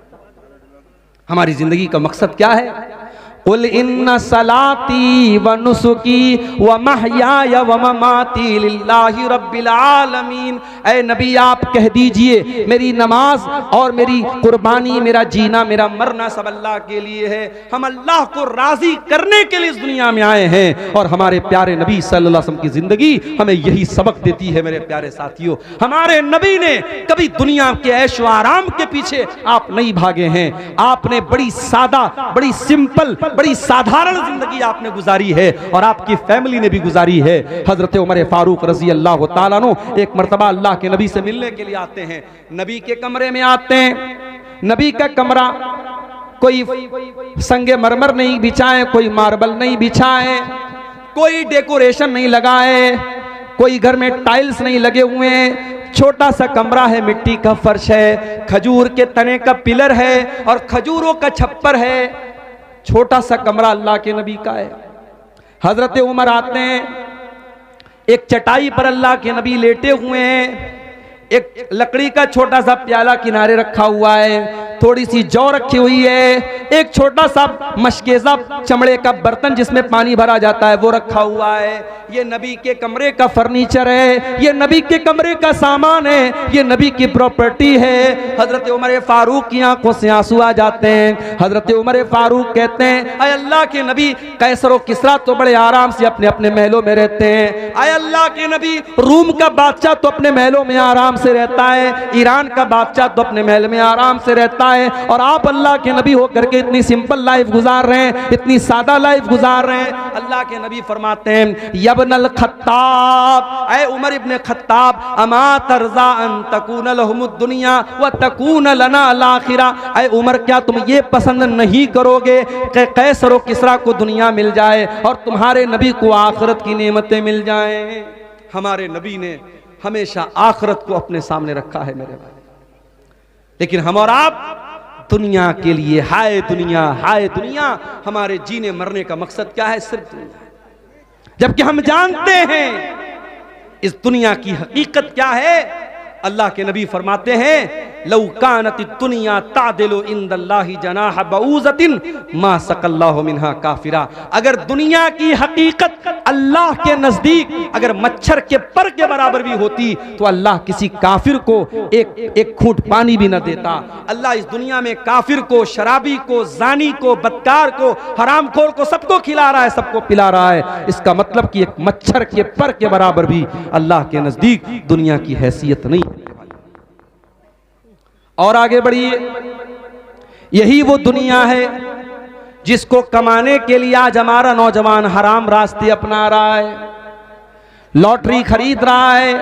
Speaker 1: हमारी जिंदगी का मकसद क्या है। कुल इन्ना सलाती व नुसुकी व महयाय व ममाती लिल्लाहि रब्बिल आलमीन। ऐ नबी आप कह दीजिए मेरी नमाज और मेरी कुर्बानी, मेरा जीना, मेरा मरना सब अल्लाह के लिए है। हम अल्लाह को राजी करने के लिए इस दुनिया में आए हैं और हमारे प्यारे नबी सल्लल्लाहु अलैहि वसल्लम की जिंदगी हमें यही सबक देती है। मेरे प्यारे साथियों, हमारे नबी ने कभी दुनिया के ऐशो आराम के पीछे आप नहीं भागे हैं। आपने बड़ी सादा, बड़ी सिंपल, बड़ी साधारण जिंदगी आपने गुजारी है और आपकी फैमिली ने भी गुजारी है। हजरत उमर फारूक रजी अल्लाह तआला अन्हु एक मर्तबा अल्लाह के नबी से मिलने के लिए आते हैं। नबी के कमरे में आते हैं। नबी का कमरा कोई संगे मरमर नहीं बिछाए, कोई मार्बल नहीं बिछाए, कोई डेकोरेशन नहीं लगाए, कोई घर में टाइल्स नहीं लगे हुए हैं। छोटा सा कमरा है, मिट्टी का फर्श है, खजूर के तने का पिलर है और खजूरों का छप्पर है। छोटा सा कमरा अल्लाह के नबी का है। हजरत उमर आते हैं, एक चटाई पर अल्लाह के नबी लेटे हुए हैं। एक लकड़ी का छोटा सा प्याला किनारे रखा हुआ है, थोड़ी सी जौ रखी हुई है, एक छोटा सा मशकेज़ा चमड़े का बर्तन जिसमें पानी भरा जाता है वो रखा हुआ है। ये नबी के कमरे का फर्नीचर है, ये नबी के कमरे का सामान है, ये नबी की प्रॉपर्टी है। हजरत उमर फारूक की आंखों से आंसू आ जाते हैं। हजरत उमर फारूक कहते हैं, अय अल्लाह के नबी, कैसर और किसरा तो बड़े आराम से अपने अपने महलों में रहते हैं। अय अल्लाह के नबी, रूम का बादशाह तो अपने महलों में आराम से रहता है, ईरान का बादशाह तो अपने महल में आराम से रहता है, और आप अल्लाह के नबी होकर के इतनी सिंपल लाइफ गुजार रहे हैं, इतनी सादा लाइफ गुजार रहे हैं। अल्लाह के नबी फरमाते हैं, यब्नल खत्ताब, ऐ उमर इब्ने खत्ताब, अमा तरज़ा अन तकून लहुमुद दुनिया व तकून लना अल आखिरा। ऐ उमर, क्या तुम ये पसंद नहीं करोगे कि कैसर व किसरा को दुनिया मिल जाए और तुम्हारे नबी को आखिरत की नेमतें मिल जाएं? हमारे नबी ने हमेशा आखिरत को अपने सामने रखा है मेरे भाई। लेकिन हम और आप दुनिया के लिए हाय दुनिया, हाय दुनिया, हमारे जीने मरने का मकसद क्या है? सिर्फ दुनिया। जबकि हम जानते हैं इस दुनिया की हकीकत क्या है। अल्लाह के नबी फरमाते हैं, लौ कानत दुनिया तादिलु इंदल्लाहि जनाह बऊज़तिन मा सकल्लाहु मिन्हा काफिरा। अगर दुनिया की हकीकत अल्लाह के नजदीक अगर मच्छर के पर के बराबर भी होती तो अल्लाह किसी काफिर को एक घूंट पानी भी न देता। अल्लाह इस दुनिया में काफिर को, शराबी को, जानी को, बदकार को, हरामखोर को, सबको खिला रहा है, सबको पिला रहा है। इसका मतलब कि एक मच्छर के पर के बराबर भी अल्लाह के नजदीक दुनिया की हैसियत नहीं। और आगे बढ़िए, यही वो दुनिया है जिसको कमाने के लिए आज हमारा नौजवान हराम रास्ते अपना रहा है, लॉटरी खरीद रहा है,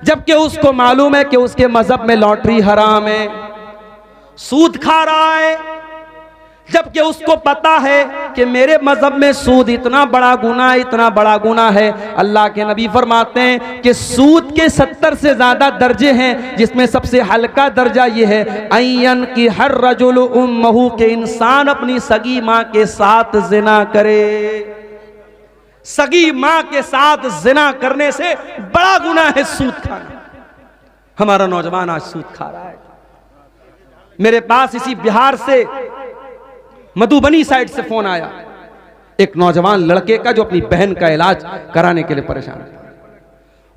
Speaker 1: जबकि उसको मालूम है कि उसके मजहब में लॉटरी हराम है। सूद खा रहा है, जबकि उसको पता है कि मेरे मजहब में सूद इतना बड़ा गुनाह, इतना बड़ा गुनाह है। अल्लाह के नबी फरमाते हैं कि सूद के 70 से ज्यादा दर्जे हैं, जिसमें सबसे हल्का दर्जा यह है, अय्यन की हर रजुल उम्महू, के इंसान अपनी सगी माँ के साथ जिना करे। सगी माँ के साथ जिना करने से बड़ा गुनाह है सूद खाना। हमारा नौजवान आज सूद खा रहा है। मेरे पास इसी बिहार से, मधुबनी साइड से फोन आया एक नौजवान लड़के का जो अपनी बहन का इलाज कराने के लिए परेशान था।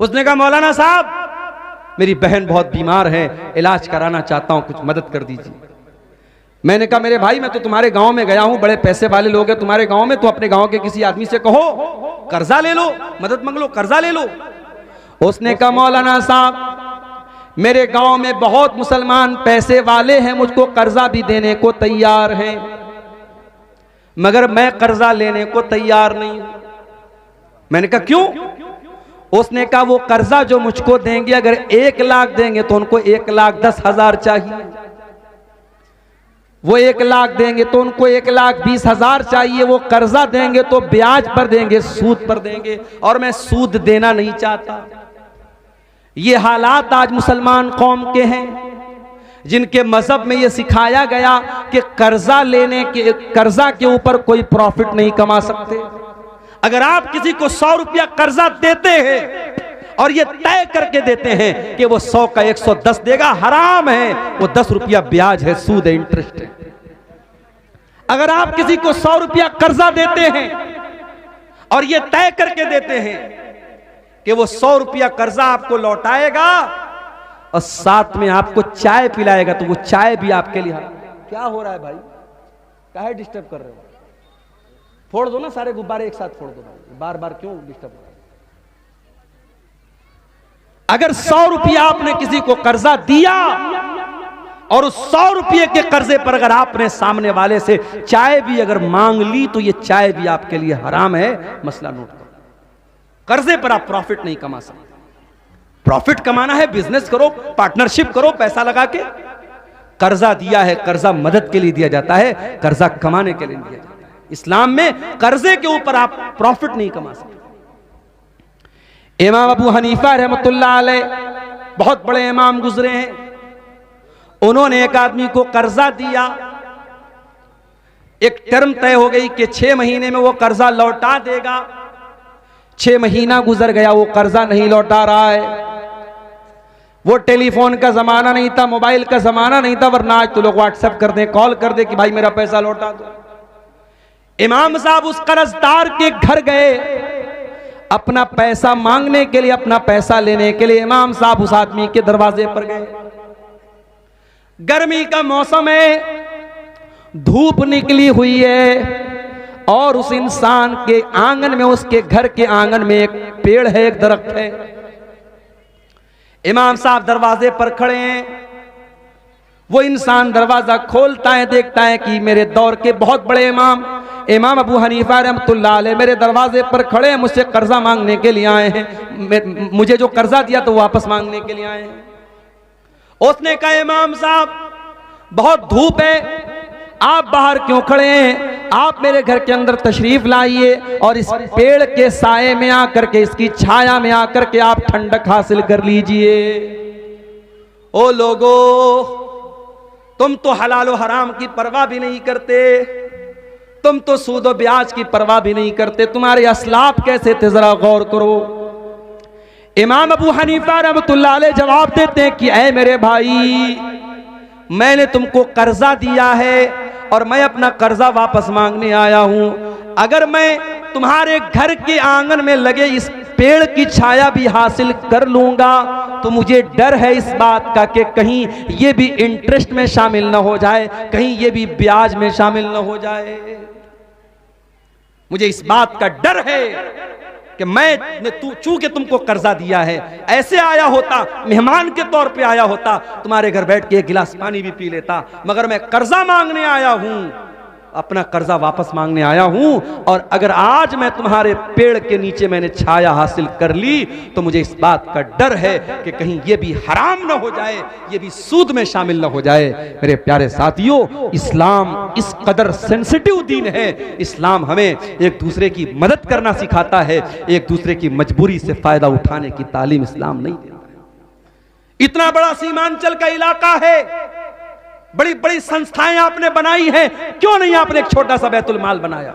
Speaker 1: उसने कहा, मौलाना साहब मेरी बहन बहुत बीमार है, इलाज कराना चाहता हूं, कुछ मदद कर दीजिए। मैंने कहा, मेरे भाई मैं तो तुम्हारे गांव में गया हूं, बड़े पैसे वाले लोग हैं तुम्हारे गांव में, तो अपने गांव के किसी आदमी से कहो कर्जा ले लो, मदद मांग लो, कर्जा ले लो। उसने कहा, मौलाना साहब मेरे गांव में बहुत मुसलमान पैसे वाले हैं, मुझको कर्जा भी देने को तैयार हैं, मगर मैं कर्जा लेने को तैयार नहीं हूं। मैंने कहा, क्यों? उसने कहा, वो कर्जा जो मुझको देंगे, अगर 1 लाख देंगे तो उनको 1,10,000 चाहिए, वो 1 लाख देंगे तो उनको 1,20,000 चाहिए, वो कर्जा देंगे तो ब्याज पर देंगे, सूद पर देंगे, और मैं सूद देना नहीं चाहता। ये हालात आज मुसलमान कौम के हैं, जिनके मजहब में यह सिखाया गया कि कर्जा के ऊपर कोई प्रॉफिट नहीं कमा सकते। अगर आप किसी को 100 रुपया कर्जा देते हैं और ये तय करके देते हैं कि वो 100 का 110 देगा, हराम है, वो 10 रुपया ब्याज है, सूद है, इंटरेस्ट है। अगर आप किसी को 100 रुपया कर्जा देते हैं और ये तय करके देते हैं कि वो 100 रुपया कर्जा आपको लौटाएगा और साथ में आपको चाय पिलाएगा, तो वो चाय भी आपके लिए क्या हो रहा है भाई? काहे डिस्टर्ब कर रहे हो? फोड़ दो ना सारे गुब्बारे एक साथ फोड़ दो भाई, बार बार क्यों डिस्टर्ब कर रहे हो? अगर 100 रुपया आपने किसी को कर्जा दिया और उस 100 रुपये के कर्जे पर अगर आपने सामने वाले से चाय भी अगर मांग ली तो ये चाय भी आपके लिए हराम है। मसला नोट करो। कर्जे पर आप प्रॉफिट नहीं कमा सकते। प्रॉफिट कमाना है, बिजनेस करो, पार्टनरशिप करो, पैसा लगा के। कर्जा दिया है, कर्जा मदद के लिए दिया जाता है, कर्जा कमाने के लिए दिया जाता है। इस्लाम में कर्जे के ऊपर आप प्रॉफिट नहीं कमा सकते। इमाम अबू हनीफा रहमतुल्लाह अलैह बहुत बड़े इमाम गुजरे हैं। उन्होंने एक आदमी को कर्जा दिया, एक टर्म तय हो गई कि 6 महीने में वो कर्जा लौटा देगा। 6 महीना गुजर गया, वो कर्जा नहीं लौटा रहा है। वो टेलीफोन का जमाना नहीं था, मोबाइल का जमाना नहीं था, वरना आज तो लोग व्हाट्सएप कर दें, कॉल कर दे कि भाई मेरा पैसा लौटा दो। इमाम साहब उस कर्जदार के घर गए अपना पैसा मांगने के लिए, अपना पैसा लेने के लिए। इमाम साहब उस आदमी के दरवाजे पर गए। गर्मी का मौसम है, धूप निकली हुई है और उस इंसान के आंगन में, उसके घर के आंगन में एक पेड़ है, एक दरख्त है। इमाम साहब दरवाजे पर खड़े हैं। वो इंसान दरवाजा खोलता है, देखता है कि मेरे दौर के बहुत बड़े इमाम अबू हनीफा रहमतुल्लाह अलैह मेरे दरवाजे पर खड़े हैं, मुझसे कर्जा मांगने के लिए आए हैं। मुझे जो कर्जा दिया तो वापस मांगने के लिए आए हैं। उसने कहा इमाम साहब बहुत धूप है, आप बाहर क्यों खड़े हैं? आप मेरे घर के अंदर तशरीफ लाइए और इस पेड़ के साए में आकर के, इसकी छाया में आकर के आप ठंडक हासिल कर लीजिए। ओ लोगो, तुम तो हलाल और हराम की परवाह भी नहीं करते, तुम तो सूद और ब्याज की परवाह भी नहीं करते। तुम्हारे असलाफ कैसे थे जरा गौर करो। इमाम अबू हनीफा रहमतुल्लाह अलैह जवाब देते हैं कि ऐ मेरे भाई, मैंने तुमको कर्जा दिया है और मैं अपना कर्जा वापस मांगने आया हूं। अगर मैं तुम्हारे घर के आंगन में लगे इस पेड़ की छाया भी हासिल कर लूंगा तो मुझे डर है इस बात का कि कहीं ये भी इंटरेस्ट में शामिल ना हो जाए, कहीं ये भी ब्याज में शामिल ना हो जाए। मुझे इस बात का डर है कि मैं चूंकि तुमको कर्जा दिया है, ऐसे आया होता, मेहमान के तौर पे आया होता, तुम्हारे घर बैठ के एक गिलास पानी भी पी लेता, मगर मैं कर्जा मांगने आया हूं, अपना कर्जा वापस मांगने आया हूं। और अगर आज मैं तुम्हारे पेड़ के नीचे मैंने छाया हासिल कर ली तो मुझे इस बात का डर है कि कहीं ये भी हराम ना हो जाए, ये भी सूद में शामिल ना हो जाए। मेरे प्यारे साथियों, इस्लाम इस कदर सेंसिटिव दीन है। इस्लाम हमें एक दूसरे की मदद करना सिखाता है, एक दूसरे की मजबूरी से फायदा उठाने की तालीम इस्लाम नहीं देता। इतना बड़ा सीमांचल का इलाका है, बड़ी बड़ी संस्थाएं आपने बनाई हैं, क्यों नहीं आपने एक छोटा सा बैतुल माल बनाया?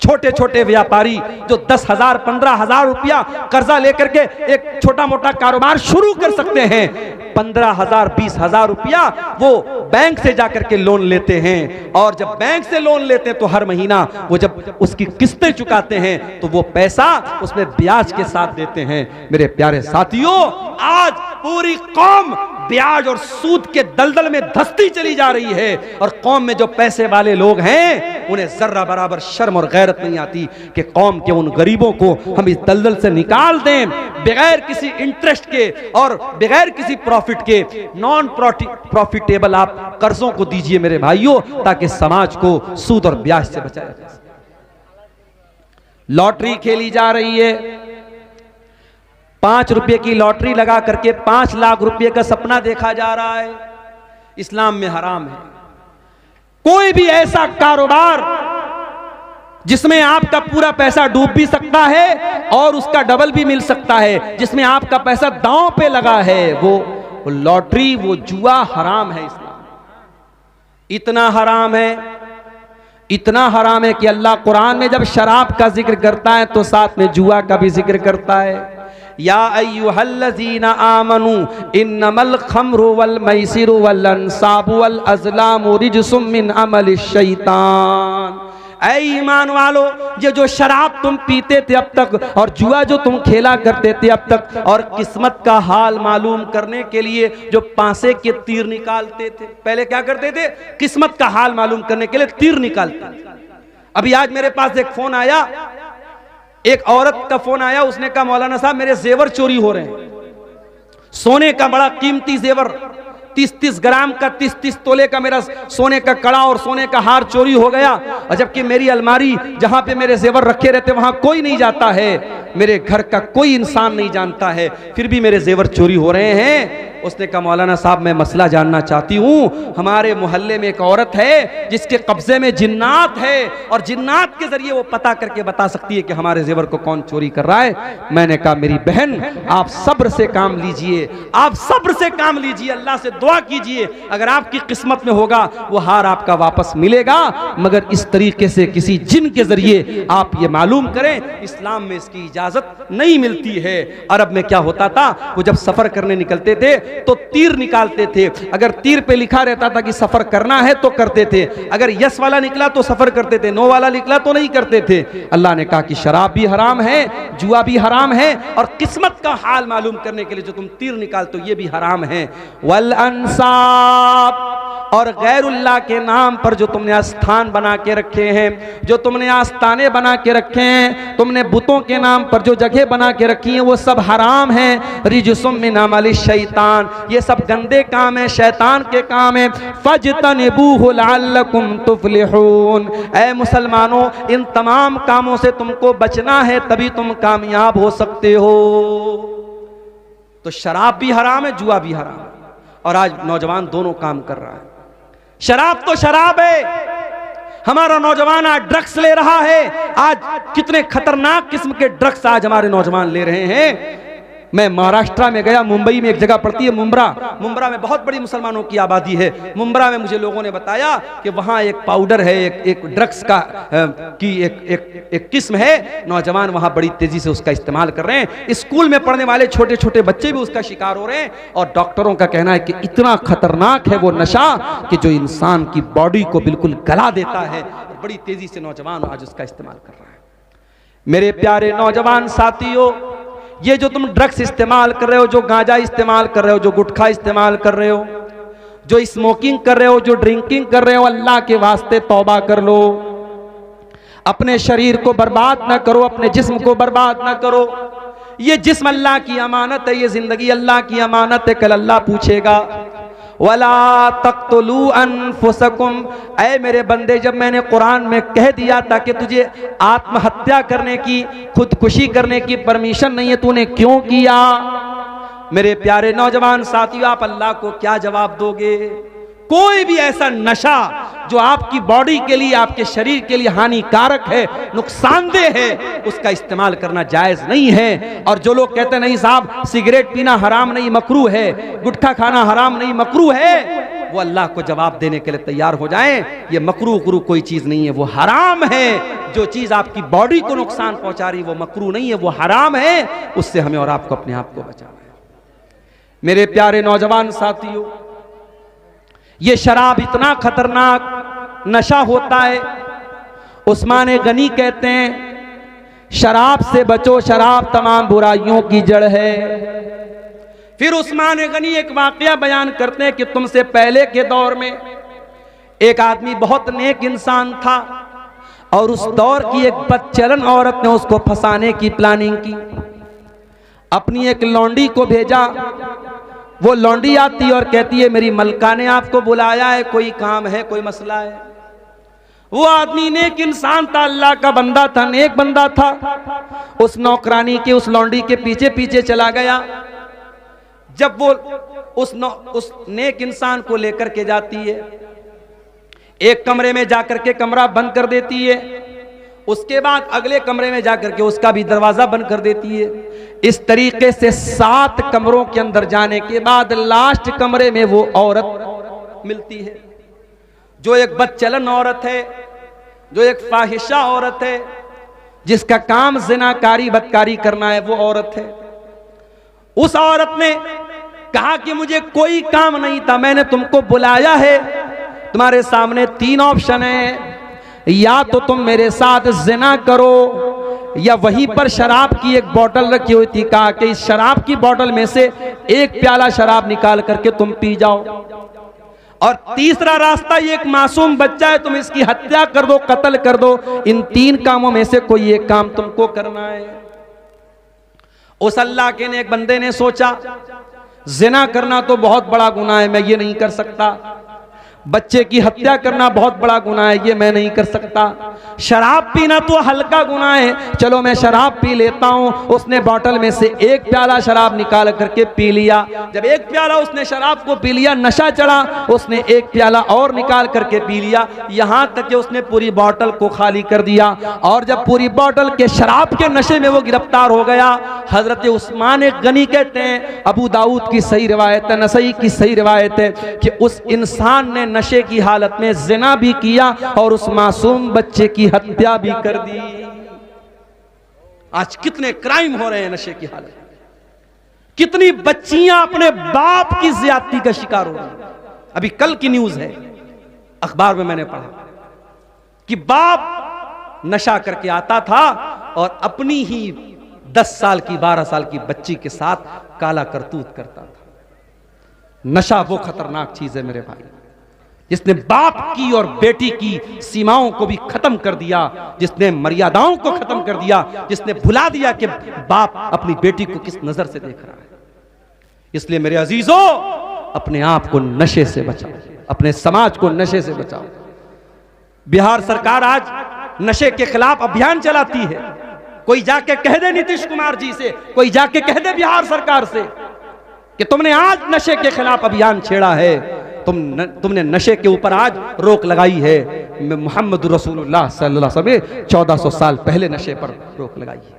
Speaker 1: छोटे छोटे व्यापारी जो 10,000 15,000 रुपया कर्जा लेकर के एक छोटा मोटा कारोबार शुरू कर सकते हैं, 15,000 20,000 रुपया वो बैंक से जाकर के लोन लेते हैं। और जब बैंक से लोन लेते हैं तो हर महीना वो जब उसकी किस्तें चुकाते हैं तो वो पैसा उसमें ब्याज के साथ देते हैं। मेरे प्यारे साथियों, आज पूरी कौम ब्याज और सूद के दलदल में धंसती चली जा रही है और कौम में जो पैसे वाले लोग हैं उन्हें जर्रा बराबर शर्म और गैरत नहीं आती कि कौम के उन गरीबों को हम इस दलदल से निकाल दें बगैर किसी इंटरेस्ट के और बगैर किसी प्रॉफिट के। नॉन प्रॉफिटेबल आप कर्जों को दीजिए मेरे भाइयों, ताकि समाज को सूद और ब्याज से बचाया जा सके। लॉटरी खेली जा रही है, 5 रुपए की लॉटरी लगा करके 5 लाख रुपए का सपना देखा जा रहा है। इस्लाम में हराम है। कोई भी ऐसा कारोबार जिसमें आपका पूरा पैसा डूब भी सकता है और उसका डबल भी मिल सकता है, जिसमें आपका पैसा दांव पे लगा है, वो लॉटरी, वो जुआ हराम है। इस्लाम इतना हराम है, इतना हराम है कि अल्लाह कुरान में जब शराब का जिक्र करता है तो साथ में जुआ का भी जिक्र करता है। या अय्युहल्लज़ीना आमनू इन्नमल खम्रु वल मैसिरु वल अंसाबु वल अज़लामु रिजसुम मिन अमलिश शैतान। ऐ ईमान वालो, ये जो शराब तुम पीते थे अब तक और जुआ जो तुम खेला करते थे अब तक, और किस्मत का हाल मालूम करने के लिए जो पांसे के तीर निकालते थे, पहले क्या करते थे? किस्मत का हाल मालूम करने के लिए तीर निकालते थे। अभी आज मेरे पास एक फोन आया, एक औरत का फोन आया, उसने कहा मौलाना साहब मेरे जेवर चोरी हो रहे हैं, सोने का बड़ा कीमती जेवर 30-30 ग्राम का 30-30 तोले का मेरा सोने का कड़ा और सोने का हार चोरी हो गया। और जबकि मेरी अलमारी जहां पे मेरे जेवर रखे रहते वहां कोई नहीं जाता है, मेरे घर का कोई इंसान नहीं जानता है, फिर भी मेरे जेवर चोरी हो रहे हैं। उसने कहा मौलाना साहब मैं मसला जानना चाहती हूँ, हमारे मोहल्ले में एक औरत है जिसके कब्जे में जिन्नात है और जिन्नात के जरिए वो पता करके बता सकती है कि हमारे जेवर को कौन चोरी कर रहा है। मैंने कहा मेरी बहन आप सब्र से काम लीजिए, आप सब्र से काम लीजिए, अल्लाह से दुआ कीजिए, अगर आपकी किस्मत में होगा वो हार आपका वापस मिलेगा, मगर इस तरीके से किसी जिन के जरिए आप ये मालूम करें, इस्लाम में इसकी इजाजत नहीं मिलती है। अरब में क्या होता था, वो जब सफर करने निकलते थे तो तीर निकालते थे, अगर तीर पे लिखा रहता था कि सफर करना है तो करते थे, अगर यस वाला निकला तो सफर करते थे, नो वाला निकला तो नहीं करते थे। अल्लाह ने कहा कि शराब भी हराम है, जुआ भी हराम है, और किस्मत का हाल मालूम करने के लिए जो तुम तीर निकालते हो ये भी हराम है। वल अंसाब, और गैरुल्लाह के नाम पर जो तुमने स्थान बना के रखे हैं, जो तुमने आस्ताने बना के रखे हैं, तुमने बुतों के नाम पर जो जगह बना के रखी हैं वो सब हराम है। रिजसुम मिन अमलि शैतान, ये सब गंदे काम है, शैतान के काम है। फजतनिबूहु लअल्लकुम तुफलिहून, ऐ मुसलमानों इन तमाम कामों से तुमको बचना है, तभी तुम कामयाब हो सकते हो। तो शराब भी हराम है, जुआ भी हराम है, और आज नौजवान दोनों काम कर रहा है। शराब तो शराब है, हमारा नौजवान आज ड्रग्स ले रहा है। आज कितने खतरनाक किस्म के ड्रग्स आज हमारे नौजवान ले रहे हैं। मैं महाराष्ट्र में गया, मुंबई में एक जगह पड़ती है मुंब्रा, मुंब्रा में बहुत बड़ी मुसलमानों की आबादी है। मुंब्रा में मुझे लोगों ने बताया कि वहाँ एक पाउडर है, एक ड्रग्स का की एक किस्म है, नौजवान वहाँ बड़ी तेजी से उसका इस्तेमाल कर रहे हैं। स्कूल में पढ़ने वाले छोटे छोटे बच्चे भी उसका शिकार हो रहे हैं, और डॉक्टरों का कहना है कि इतना खतरनाक है वो नशा कि जो इंसान की बॉडी को बिल्कुल गला देता है। बड़ी तेजी से नौजवान आज उसका इस्तेमाल कर रहा है। मेरे प्यारे नौजवान साथियों, ये जो तुम ड्रग्स इस्तेमाल कर रहे हो, जो गांजा इस्तेमाल कर रहे हो, जो गुटखा इस्तेमाल कर रहे हो, जो स्मोकिंग कर रहे हो, जो ड्रिंकिंग कर रहे हो, अल्लाह के वास्ते तौबा कर लो। अपने शरीर को बर्बाद ना करो, अपने जिस्म को बर्बाद ना करो। ये जिस्म अल्लाह की अमानत है, ये जिंदगी अल्लाह की अमानत है, कल अल्लाह पूछेगा वला तक़्तुलू अनफुसकुम। ऐ मेरे बंदे, जब मैंने कुरान में कह दिया था कि तुझे आत्महत्या करने की, खुदकुशी करने की परमिशन नहीं है, तूने क्यों किया? मेरे प्यारे नौजवान साथियों, आप अल्लाह को क्या जवाब दोगे? कोई भी ऐसा नशा जो आपकी बॉडी के लिए, आपके शरीर के लिए हानिकारक है, नुकसानदेह है, उसका इस्तेमाल करना जायज नहीं है। और जो लोग कहते हैं नहीं साहब सिगरेट पीना हराम नहीं मकरू है, गुटखा खाना हराम नहीं मकरू है, वो अल्लाह को जवाब देने के लिए तैयार हो जाएं। ये मकरू उकरू कोई चीज नहीं है, वो हराम है। जो चीज आपकी बॉडी को नुकसान पहुंचा रही वो मकरू नहीं है, वो हराम है। उससे हमें और आपको अपने आप को बचाना है। मेरे प्यारे नौजवान साथियों, ये शराब इतना खतरनाक नशा होता है। उस्मान गनी कहते हैं शराब से बचो, शराब तमाम बुराइयों की जड़ है। फिर उस्मान गनी एक वाकया बयान करते हैं कि तुमसे पहले के दौर में एक आदमी बहुत नेक इंसान था, और उस दौर की एक बदचलन औरत ने उसको फंसाने की प्लानिंग की। अपनी एक लौंडी को भेजा, वो लौंडी आती और कहती है मेरी मलका ने आपको बुलाया है, कोई काम है, कोई मसला है। वो आदमी नेक इंसान था, अल्लाह का बंदा था, नेक बंदा था। उस नौकरानी के, उस लौंडी के पीछे पीछे चला गया। जब वो उस नेक इंसान को लेकर के जाती है, एक कमरे में जाकर के कमरा बंद कर देती है, उसके बाद अगले कमरे में जाकर के उसका भी दरवाजा बंद कर देती है। इस तरीके से 7 कमरों के अंदर जाने के बाद लास्ट कमरे में वो औरत मिलती है, जो एक बदचलन औरत है। जो एक फाहिशा औरत है, जिसका काम ज़िनाकारी बदकारी करना है, वो औरत है। उस औरत ने कहा कि मुझे कोई काम नहीं था, मैंने तुमको बुलाया है, तुम्हारे सामने 3 ऑप्शन है, या तो तुम मेरे साथ जिना करो, या वहीं पर शराब की एक बोतल रखी हुई थी, कहा कि इस शराब की बोतल में से एक प्याला शराब निकाल करके तुम पी जाओ, और तीसरा रास्ता, ये एक मासूम बच्चा है, तुम इसकी हत्या कर दो, कत्ल कर दो। इन 3 कामों में से कोई एक काम तुमको करना है। उस अल्लाह के नेक बंदे ने सोचा, जिना करना तो बहुत बड़ा गुनाह है, मैं ये नहीं कर सकता। बच्चे की हत्या करना बहुत बड़ा गुनाह है, ये मैं नहीं कर सकता। शराब पीना तो हल्का गुनाह है, चलो मैं शराब पी लेता हूं। उसने बोतल में से एक प्याला शराब निकाल करके पी लिया। जब एक प्याला उसने शराब को पी लिया, नशा चढ़ा, उसने एक प्याला और निकाल करके पी लिया, यहां तक कि उसने पूरी बोतल को खाली कर दिया। और जब पूरी बोतल के शराब के नशे में वो गिरफ्तार हो गया, हजरत उस्मान गनी कहते हैं, अबू दाऊद की सही रिवायत है, नसई की सही रिवायत है, कि उस इंसान ने नशे की हालत में जिना भी किया और उस मासूम बच्चे की हत्या भी कर दी। आज कितने क्राइम हो रहे हैं नशे की हालत में, कितनी बच्चियां अपने बाप की ज्यादती का शिकार हो रही हैं। अभी कल की न्यूज है, अखबार में मैंने पढ़ा कि बाप नशा करके आता था और अपनी ही 10 साल की 12 साल की बच्ची के साथ काला करतूत करता था। नशा वो खतरनाक चीज है मेरे भाई, जिसने बाप की और बेटी की सीमाओं को भी खत्म कर दिया, जिसने मर्यादाओं को खत्म कर दिया, जिसने भुला दिया कि बाप अपनी बेटी को किस नजर से देख रहा है। इसलिए मेरे अजीजों, अपने आप को नशे से बचाओ, अपने समाज को नशे से बचाओ। बिहार सरकार आज नशे के खिलाफ अभियान चलाती है। कोई जाके कह दे नीतीश कुमार जी से, कोई जाके कह दे बिहार सरकार से कि तुमने आज नशे के खिलाफ अभियान छेड़ा है, तुमने नशे के ऊपर आज रोक लगाई है। मोहम्मद रसूलुल्लाह सल्लल्लाहु अलैहि वसल्लम 1400 साल पहले नशे पर रोक लगाई है।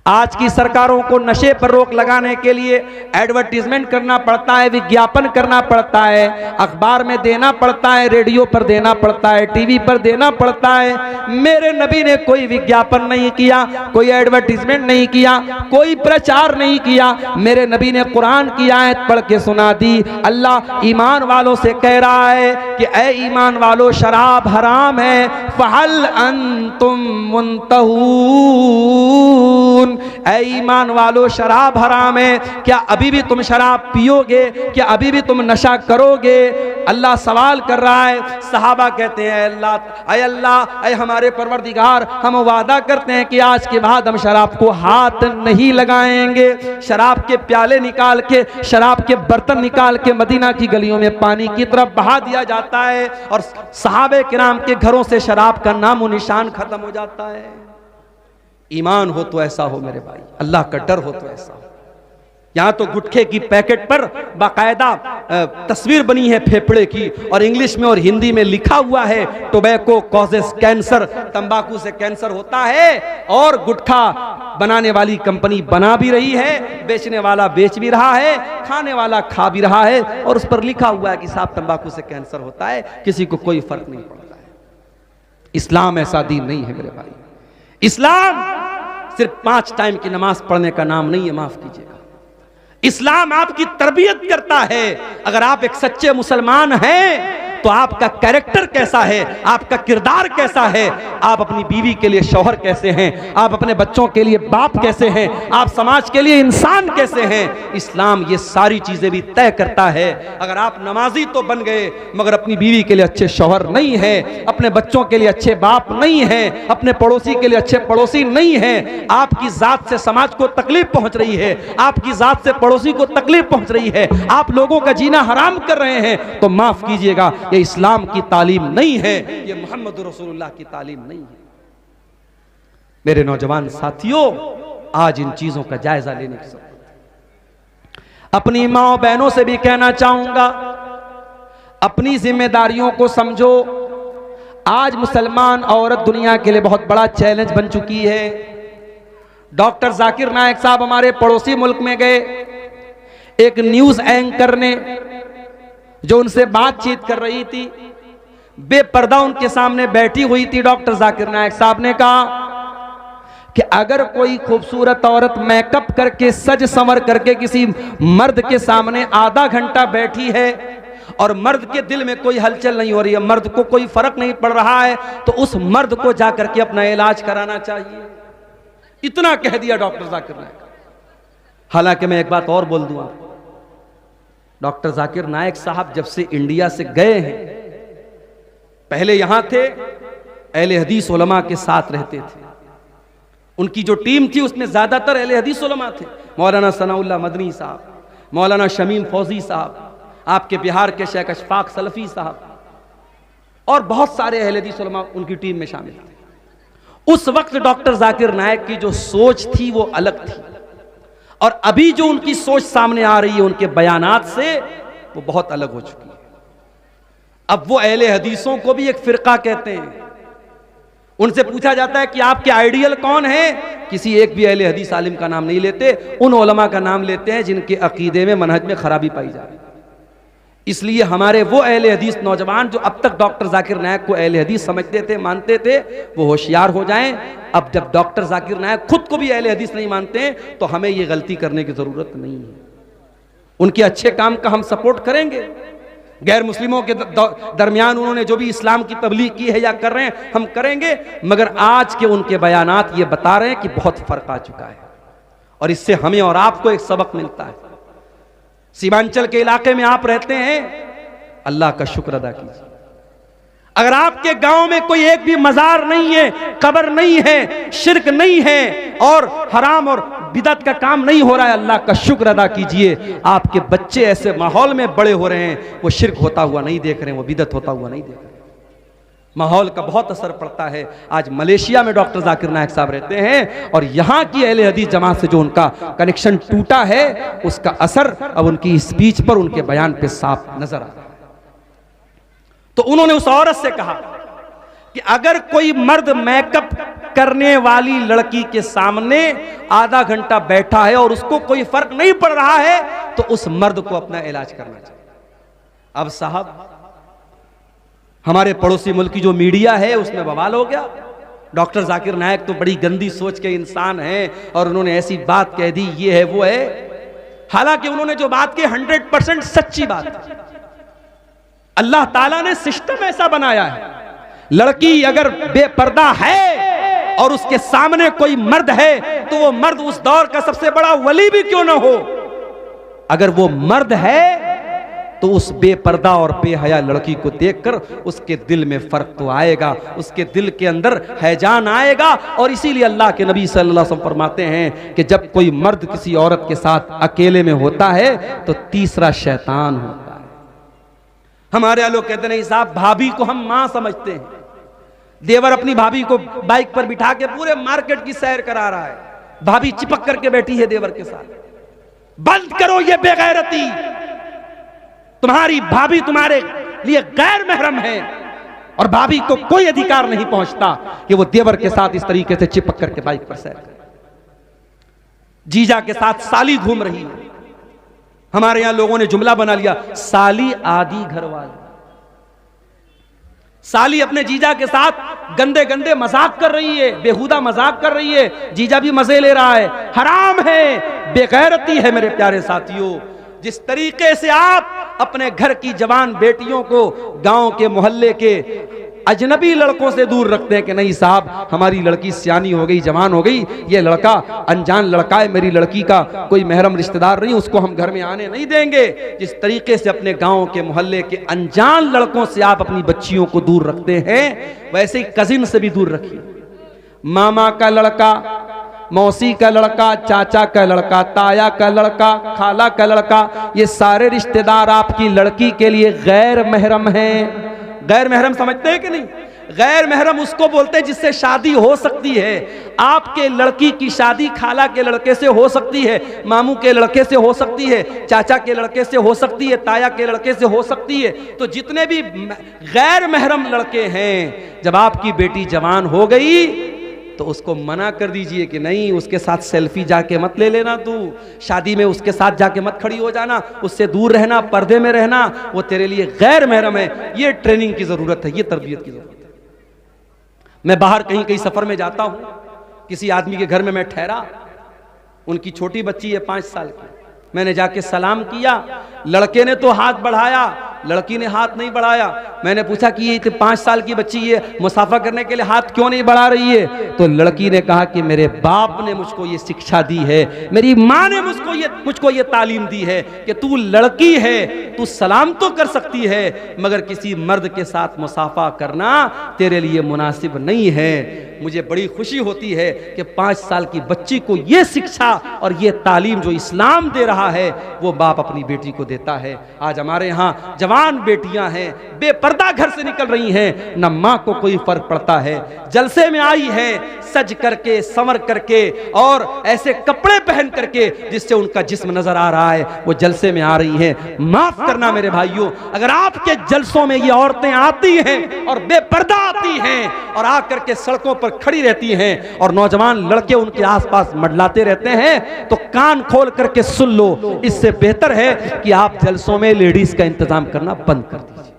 Speaker 1: आज की सरकारों को नशे पर रोक लगाने के लिए एडवर्टीजमेंट करना पड़ता है, विज्ञापन करना पड़ता है, अखबार में देना पड़ता है, रेडियो पर देना पड़ता है, टीवी पर देना पड़ता है। मेरे नबी ने कोई विज्ञापन नहीं किया, कोई एडवर्टीजमेंट नहीं किया, कोई प्रचार नहीं किया। मेरे नबी ने कुरान की आयत पढ़ के सुना दी। अल्लाह ईमान वालों से कह रहा है कि ऐ ईमान वालों, शराब हराम है, फहल अंतुम मुंतहून। ऐ ईमान वालों, शराब हराम है, क्या अभी भी तुम शराब पियोगे? क्या अभी भी तुम नशा करोगे? अल्लाह सवाल कर रहा है। सहाबा कहते हैं, अल्लाह, ऐ हमारे परवरदिगार, हम वादा करते हैं कि आज के बाद हम शराब को हाथ नहीं लगाएंगे। शराब के प्याले निकाल के, शराब के बर्तन निकाल के मदीना की गलियों में पानी की तरफ बहा दिया जाता है और सहाबे किराम के घरों से शराब का नामो निशान खत्म हो जाता है। ईमान हो तो ऐसा हो मेरे भाई, अल्लाह का डर हो तो ऐसा हो। यहां तो गुटखे की पैकेट पर बाकायदा तस्वीर बनी है फेफड़े की, और इंग्लिश में और हिंदी में लिखा हुआ है टोबैको कॉजेस कैंसर, तंबाकू से कैंसर होता है। और गुटखा बनाने वाली कंपनी बना भी रही है, बेचने वाला बेच भी रहा है, खाने वाला खा भी रहा है, और उस पर लिखा हुआ है कि साहब तंबाकू से कैंसर होता है, किसी को कोई फर्क नहीं पड़ता है। इस्लाम ऐसा दीन नहीं है मेरे भाई। इस्लाम सिर्फ 5 टाइम की नमाज पढ़ने का नाम नहीं है, माफ कीजिएगा। इस्लाम आपकी तरबियत करता है। अगर आप एक सच्चे मुसलमान हैं तो आपका कैरेक्टर कैसा है, आपका किरदार कैसा है, आप अपनी बीवी के लिए शौहर कैसे हैं, आप अपने बच्चों के लिए बाप कैसे हैं, आप समाज के लिए इंसान कैसे हैं, इस्लाम ये सारी चीजें भी तय करता है। अगर आप नमाजी तो बन गए मगर अपनी बीवी के लिए अच्छे शौहर नहीं है, अपने बच्चों के लिए अच्छे बाप नहीं है, अपने पड़ोसी के लिए अच्छे पड़ोसी नहीं है, आपकी जात से समाज को तकलीफ पहुंच रही है, आपकी जात से पड़ोसी को तकलीफ पहुंच रही है, आप लोगों का जीना हराम कर रहे हैं, तो माफ कीजिएगा, ये इस्लाम की तालीम नहीं है, ये मोहम्मद रसूलुल्लाह की तालीम नहीं है। मेरे नौजवान साथियों, आज इन चीजों का जायजा लेने की जरूरत है। अपनी माँ बहनों से भी कहना चाहूंगा, अपनी जिम्मेदारियों को समझो। आज मुसलमान औरत दुनिया के लिए बहुत बड़ा चैलेंज बन चुकी है। डॉक्टर जाकिर नायक साहब हमारे पड़ोसी मुल्क में गए, एक न्यूज एंकर ने जो उनसे बातचीत कर रही थी, बेपर्दा उनके सामने बैठी हुई थी। डॉक्टर जाकिर नायक साहब ने कहा कि अगर कोई खूबसूरत औरत मेकअप करके सज संवर करके किसी मर्द के सामने आधा घंटा बैठी है और मर्द के दिल में कोई हलचल नहीं हो रही है, मर्द को कोई फर्क नहीं पड़ रहा है, तो उस मर्द को जाकर के अपना इलाज कराना चाहिए। इतना कह दिया डॉक्टर जाकिर नायक। हालांकि मैं एक बात और बोल दूं, डॉक्टर जाकिर नायक साहब जब से इंडिया से गए हैं, पहले यहां थे, अहले हदीस उलमा के साथ रहते थे। उनकी जो टीम थी उसमें ज्यादातर अहले हदीस उलमा थे। मौलाना सनाउल्लाह मदनी साहब, मौलाना शमीम फौजी साहब, आपके बिहार के शेख अशफाक सलफी साहब और बहुत सारे अहले हदीस उलमा उनकी टीम में शामिल थे। उस वक्त डॉक्टर जाकिर नायक की जो सोच थी वो अलग थी, और अभी जो उनकी सोच सामने आ रही है उनके बयानात से, वो बहुत अलग हो चुकी है। अब वो अहले हदीसों को भी एक फिरका कहते हैं। उनसे पूछा जाता है कि आपके आइडियल कौन है, किसी एक भी अहले हदीस आलिम का नाम नहीं लेते, उन उलमा का नाम लेते हैं जिनके अकीदे में, मनहज में खराबी पाई जा रही है। इसलिए हमारे वो अहले हदीस नौजवान जो अब तक डॉक्टर जाकिर नायक को अहले हदीस समझते थे, मानते थे, वो होशियार हो जाएं। अब जब डॉक्टर जाकिर नायक खुद को भी अहले हदीस नहीं मानते हैं, तो हमें ये गलती करने की जरूरत नहीं है। उनके अच्छे काम का हम सपोर्ट करेंगे। गैर मुस्लिमों के दरमियान उन्होंने जो भी इस्लाम की तबलीग की है या कर रहे हैं, हम करेंगे, मगर आज के उनके बयानात ये बता रहे हैं कि बहुत फर्क आ चुका है, और इससे हमें और आपको एक सबक मिलता है। सीमांचल के इलाके में आप रहते हैं, अल्लाह का शुक्र अदा कीजिए। अगर आपके गांव में कोई एक भी मजार नहीं है, कब्र नहीं है, शिरक नहीं है और हराम और बिदअत का काम नहीं हो रहा है, अल्लाह का शुक्र अदा कीजिए। आपके बच्चे ऐसे माहौल में बड़े हो रहे हैं, वो शिरक होता हुआ नहीं देख रहे हैं, वो बिदअत होता हुआ नहीं देख रहे हैं। माहौल का बहुत असर पड़ता है। आज मलेशिया में डॉक्टर जाकिर नायक साहब रहते हैं, और यहां की अहले हदीस जमात से जो उनका कनेक्शन टूटा है, उसका असर अब उनकी स्पीच पर, उनके बयान पे साफ नजर आता है। तो उन्होंने उस औरत से कहा कि अगर कोई मर्द मेकअप करने वाली लड़की के सामने आधा घंटा बैठा है और उसको कोई फर्क नहीं पड़ रहा है, तो उस मर्द को अपना इलाज करना चाहिए। अब साहब, हमारे पड़ोसी मुल्क की जो मीडिया है उसमें बवाल हो गया। डॉक्टर जाकिर नायक तो बड़ी गंदी सोच के इंसान हैं, और उन्होंने ऐसी बात कह दी, ये है वो है। हालांकि उन्होंने जो बात की 100% सच्ची बात। अल्लाह ताला ने सिस्टम ऐसा बनाया है, लड़की अगर बेपर्दा है और उसके सामने कोई मर्द है, तो वो मर्द उस दौर का सबसे बड़ा वली भी क्यों ना हो, अगर वो मर्द है तो उस बेपर्दा और बेहया लड़की को देखकर उसके दिल में फर्क तो आएगा, उसके दिल के अंदर हैजान आएगा। और इसीलिए अल्लाह के नबी सल्लल्लाहु अलैहि वसल्लम फरमाते हैं कि जब कोई मर्द किसी औरत के साथ अकेले में होता है तो तीसरा शैतान होता है। हमारे यहाँ लोग कहते नहीं साहब, भाभी को हम मां समझते हैं। देवर अपनी भाभी को बाइक पर बिठा के पूरे मार्केट की सैर करा रहा है, भाभी चिपक करके बैठी है देवर के साथ। बंद करो ये बेगैरती, तुम्हारी भाभी तुम्हारे लिए गैर महरम है, और भाभी को कोई अधिकार नहीं पहुंचता कि वो देवर के साथ इस तरीके से चिपक करके बाइक पर सैर करे। जीजा के साथ साली घूम रही है। हमारे यहां लोगों ने जुमला बना लिया, साली आदि घरवाली। साली अपने जीजा के साथ गंदे गंदे मजाक कर रही है, बेहुदा मजाक कर रही है, जीजा भी मजे ले रहा है। हराम है, बेगैरती है मेरे प्यारे साथियों। जिस तरीके से आप अपने घर की जवान बेटियों को गांव के मोहल्ले के अजनबी लड़कों से दूर रखते हैं कि नहीं साहब हमारी लड़की सियानी हो गई, जवान हो गई, ये लड़का अनजान लड़का है, मेरी लड़की का कोई महरम रिश्तेदार नहीं, उसको हम घर में आने नहीं देंगे। जिस तरीके से अपने गांव के मोहल्ले के अनजान लड़कों से आप अपनी बच्चियों को दूर रखते हैं, वैसे ही कजिन से भी दूर रखिए। मामा का लड़का, मौसी का लड़का, चाचा का लड़का, ताया का लड़का, खाला का लड़का, ये सारे रिश्तेदार आपकी लड़की के लिए गैर महरम हैं। गैर महरम समझते हैं कि नहीं? गैर महरम उसको बोलते हैं जिससे शादी हो सकती है। आपके लड़की की शादी खाला के लड़के से हो सकती है, मामू के लड़के से हो सकती है, चाचा के लड़के से हो सकती है, ताया के लड़के से हो सकती है। तो जितने भी गैर महरम लड़के हैं, जब आपकी बेटी जवान हो गई तो तो उसको मना कर दीजिए कि नहीं, उसके साथ सेल्फी जाके मत ले लेना, तू शादी में उसके साथ जाके मत खड़ी हो जाना, उससे दूर रहना, पर्दे में रहना, वो तेरे लिए गैर महरम है। ये ट्रेनिंग की जरूरत है, ये तरबियत की जरूरत है। मैं बाहर कहीं कहीं सफर में जाता हूं, किसी आदमी के घर में मैं ठहरा, उनकी छोटी बच्ची है 5 साल की, मैंने जाके सलाम किया, लड़के ने तो हाथ बढ़ाया, लड़की ने हाथ नहीं बढ़ाया। मैंने पूछा कि ये 5 साल की बच्ची ये मुसाफा करने के लिए हाथ क्यों नहीं बढ़ा रही है? तो लड़की ने कहा कि मेरे बाप ने मुझको ये शिक्षा दी है, मेरी माँ ने मुझको ये तालीम दी है कि तू लड़की है, तू सलाम तो कर सकती है, मगर किसी मर्द के साथ मुसाफा करना तेरे लिए मुनासिब नहीं है। मुझे बड़ी खुशी होती है कि 5 साल की बच्ची को ये शिक्षा और ये तालीम जो इस्लाम दे रहा है वो बाप अपनी बेटी को देता है। आज हमारे यहाँ जवान बेटियां हैं, बेपर्दा घर से निकल रही हैं, न माँ को कोई फर्क पड़ता है, जलसे में आई है सज करके संवर करके और ऐसे कपड़े पहन करके जिससे उनका जिस्म नजर आ रहा है, वो जलसे में आ रही हैं। माफ करना मेरे भाइयों, अगर आपके जलसों में ये औरतें आती हैं और बेपर्दा आती हैं और आकर के सड़कों पर खड़ी रहती हैं और नौजवान लड़के उनके आसपास मंडलाते रहते हैं, तो कान खोल करके सुन लो, इससे बेहतर है कि आप जलसों में लेडीज का इंतजाम करना बंद कर दीजिए।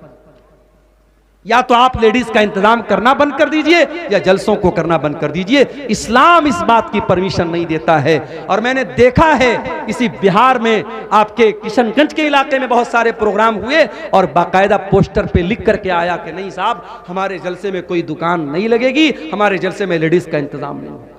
Speaker 1: या तो आप लेडीज का इंतजाम करना बंद कर दीजिए या जलसों को करना बंद कर दीजिए। इस्लाम इस बात की परमिशन नहीं देता है। और मैंने देखा है किसी बिहार में, आपके किशनगंज के इलाके में बहुत सारे प्रोग्राम हुए और बाकायदा पोस्टर पे लिख करके आया कि नहीं साहब, हमारे जलसे में कोई दुकान नहीं लगेगी, हमारे जलसे में लेडीज का इंतजाम नहीं होगा।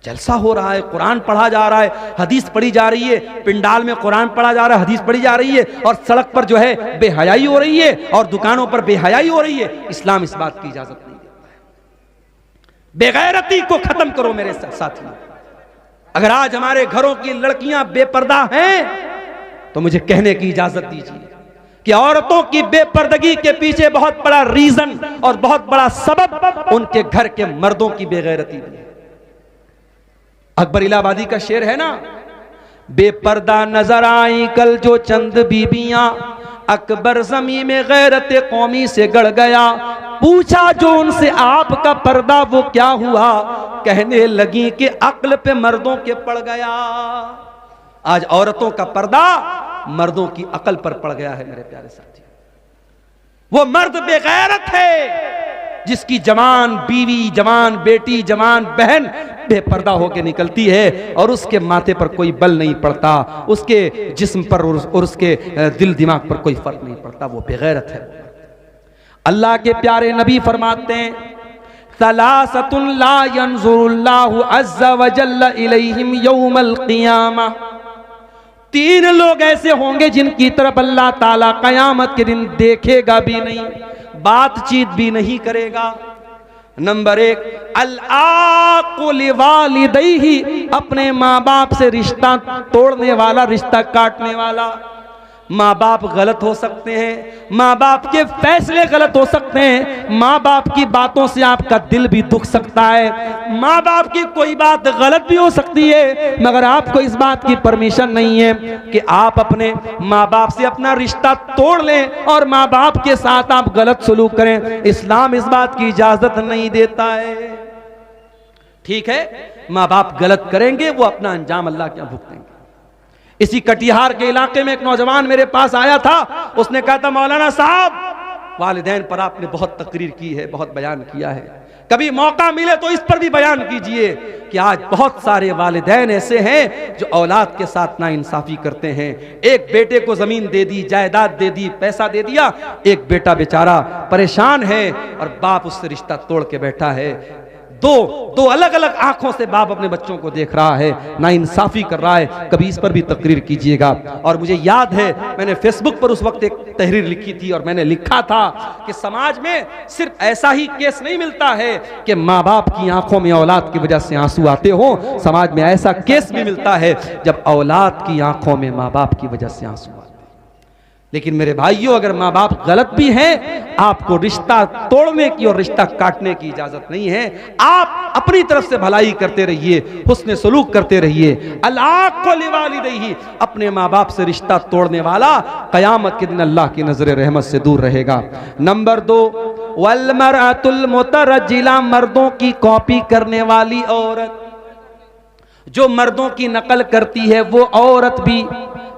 Speaker 1: जलसा हो रहा है, कुरान पढ़ा जा रहा है, हदीस पढ़ी जा रही है, पिंडाल में कुरान पढ़ा जा रहा है, हदीस पढ़ी जा रही है, और सड़क पर जो है बेहयाई हो रही है और दुकानों पर बेहयाई हो रही है। इस्लाम इस बात की इजाजत नहीं देता है। बेगैरती को खत्म करो मेरे साथियों। अगर आज हमारे घरों की लड़कियां बेपर्दा हैं तो मुझे कहने की इजाजत दीजिए कि औरतों की बेपर्दगी के पीछे बहुत बड़ा रीजन और बहुत बड़ा सबब उनके घर के मर्दों की बेगैरती भी है। अकबर इलाहाबादी का शेर है ना, बेपर्दा नजर आई कल जो चंद बीबियां, अकबर जमी में गैरत कौमी से गड़ गया, पूछा जो उनसे आपका पर्दा वो क्या हुआ, कहने लगी कि अक्ल पे मर्दों के पड़ गया। आज औरतों का पर्दा मर्दों की अकल पर पड़ गया है मेरे प्यारे साथी। वो मर्द बेगैरत है जिसकी जवान बीवी, जवान बेटी, जवान बहन बेपर्दा होकर निकलती है और उसके माथे पर कोई बल नहीं पड़ता, उसके जिस्म पर और उसके दिल दिमाग पर कोई फर्क नहीं पड़ता, वो बेगैरत है। अल्लाह के प्यारे नबी फरमाते हैं, सलासतुन ला यंजुरुल्लाहु अज़्ज़ा व जल्ला इलैहिम यौमल क़ियामा। 3 लोग ऐसे होंगे जिनकी तरफ अल्लाह ताला कयामत के दिन देखेगा भी नहीं, बातचीत भी नहीं करेगा। नंबर 1, अल-आक़ु लिवालिदैहि, अपने माँ बाप से रिश्ता तोड़ने वाला, रिश्ता काटने वाला। माँ बाप गलत हो सकते हैं, माँ बाप के फैसले गलत हो सकते हैं, माँ बाप की बातों से आपका दिल भी दुख सकता है, माँ बाप की कोई बात गलत भी हो सकती है, मगर आपको इस बात की परमिशन नहीं है कि आप अपने माँ बाप से अपना रिश्ता तोड़ लें और माँ बाप के साथ आप गलत सलूक करें। इस्लाम इस बात की इजाजत नहीं देता है। ठीक है, माँ बाप गलत करेंगे, वो अपना अंजाम अल्लाह के यहाँ भुगतेंगे। इसी कटिहार के इलाके में एक नौजवान मेरे पास आया था, उसने कहा था, मौलाना साहब वालिदैन पर आपने बहुत तकरीर की है, बहुत बयान किया है, कभी मौका मिले तो इस पर भी बयान कीजिए कि आज बहुत सारे वालिदैन ऐसे हैं जो औलाद के साथ नाइंसाफी करते हैं। एक बेटे को जमीन दे दी, जायदाद दे दी, पैसा दे दिया, एक बेटा बेचारा परेशान है और बाप उससे रिश्ता तोड़ के बैठा है। दो अलग अलग आंखों से बाप अपने बच्चों को देख रहा है, नाइंसाफी कर रहा है। कभी इस पर भी तकरीर कीजिएगा। और मुझे याद है, मैंने फेसबुक पर उस वक्त एक तहरीर लिखी थी और मैंने लिखा था कि समाज में सिर्फ ऐसा ही केस नहीं मिलता है कि माँ बाप की आंखों में औलाद की वजह से आंसू आते हो, समाज में ऐसा केस भी मिलता है जब औलाद की आंखों में माँ बाप की वजह से आंसू आते। लेकिन मेरे भाइयों, अगर माँ बाप गलत भी हैं, आपको रिश्ता तोड़ने की और रिश्ता काटने की इजाजत नहीं है। आप अपनी तरफ से भलाई करते रहिए, हुस्न सलूक करते रहिए। अल-आक़ु लिवालिदैहि, अपने माँ बाप से रिश्ता तोड़ने वाला कयामत के दिन अल्लाह की नजर रहमत से दूर रहेगा। नंबर 2, वल्मरअतुल मुतरज्जिला, मर्दों की कॉपी करने वाली औरत, जो मर्दों की नकल करती है वो औरत भी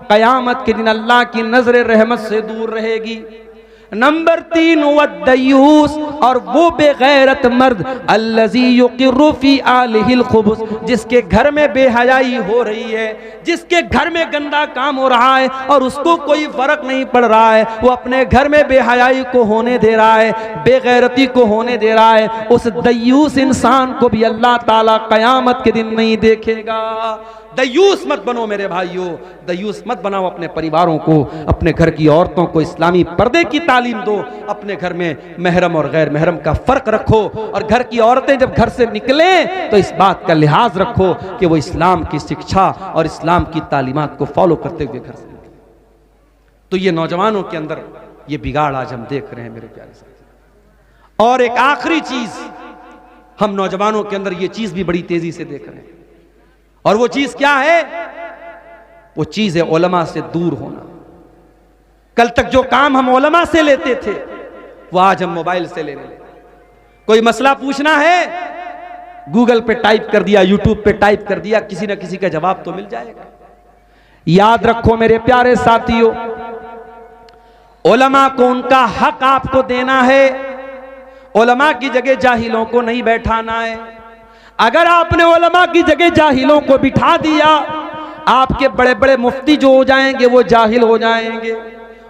Speaker 1: कयामत के दिन अल्लाह की नजर रहमत से दूर रहेगी। नंबर 3 वद्दयूस, और वो बेगैरत मर्द अल्लज़ी युक़िर्रु फ़ी आलिहिल खुबुस, जिसके घर में बेहयाई हो रही है, जिसके घर में गंदा काम हो रहा है और उसको कोई फर्क नहीं पड़ रहा है, वो अपने घर में बेहयाई को होने दे रहा है, बेगैरती को होने दे रहा है, उस दयूस इंसान को भी अल्लाह ताला कयामत के दिन नहीं देखेगा। दयूस मत बनो मेरे भाइयों, दयूस मत बनाओ अपने परिवारों को, अपने घर की औरतों को इस्लामी पर्दे की तालीम दो, अपने घर में महरम और गैर महरम का फर्क रखो, और घर की औरतें जब घर से निकलें तो इस बात का लिहाज रखो कि वो इस्लाम की शिक्षा और इस्लाम की तालीमात को फॉलो करते हुए घर से निकले। तो ये नौजवानों के अंदर ये बिगाड़ आज हम देख रहे हैं मेरे प्यारे साथी। और एक आखिरी चीज हम नौजवानों के अंदर ये चीज भी बड़ी तेजी से देख रहे हैं, और वो चीज क्या है? वो चीज है उलमा से दूर होना। कल तक जो काम हम उलमा से लेते थे वो आज हम मोबाइल से लेने लगे। कोई मसला पूछना है, गूगल पे टाइप कर दिया, यूट्यूब पे टाइप कर दिया, किसी ना किसी का जवाब तो मिल जाएगा। याद रखो मेरे प्यारे साथियों, उलमा को उनका हक आपको देना है। उलमा की जगह जाहिलों को नहीं बैठाना है। अगर आपने उलमा की जगह जाहिलों को बिठा दिया, आपके बड़े बड़े मुफ्ती जो हो जाएंगे वो जाहिल हो जाएंगे।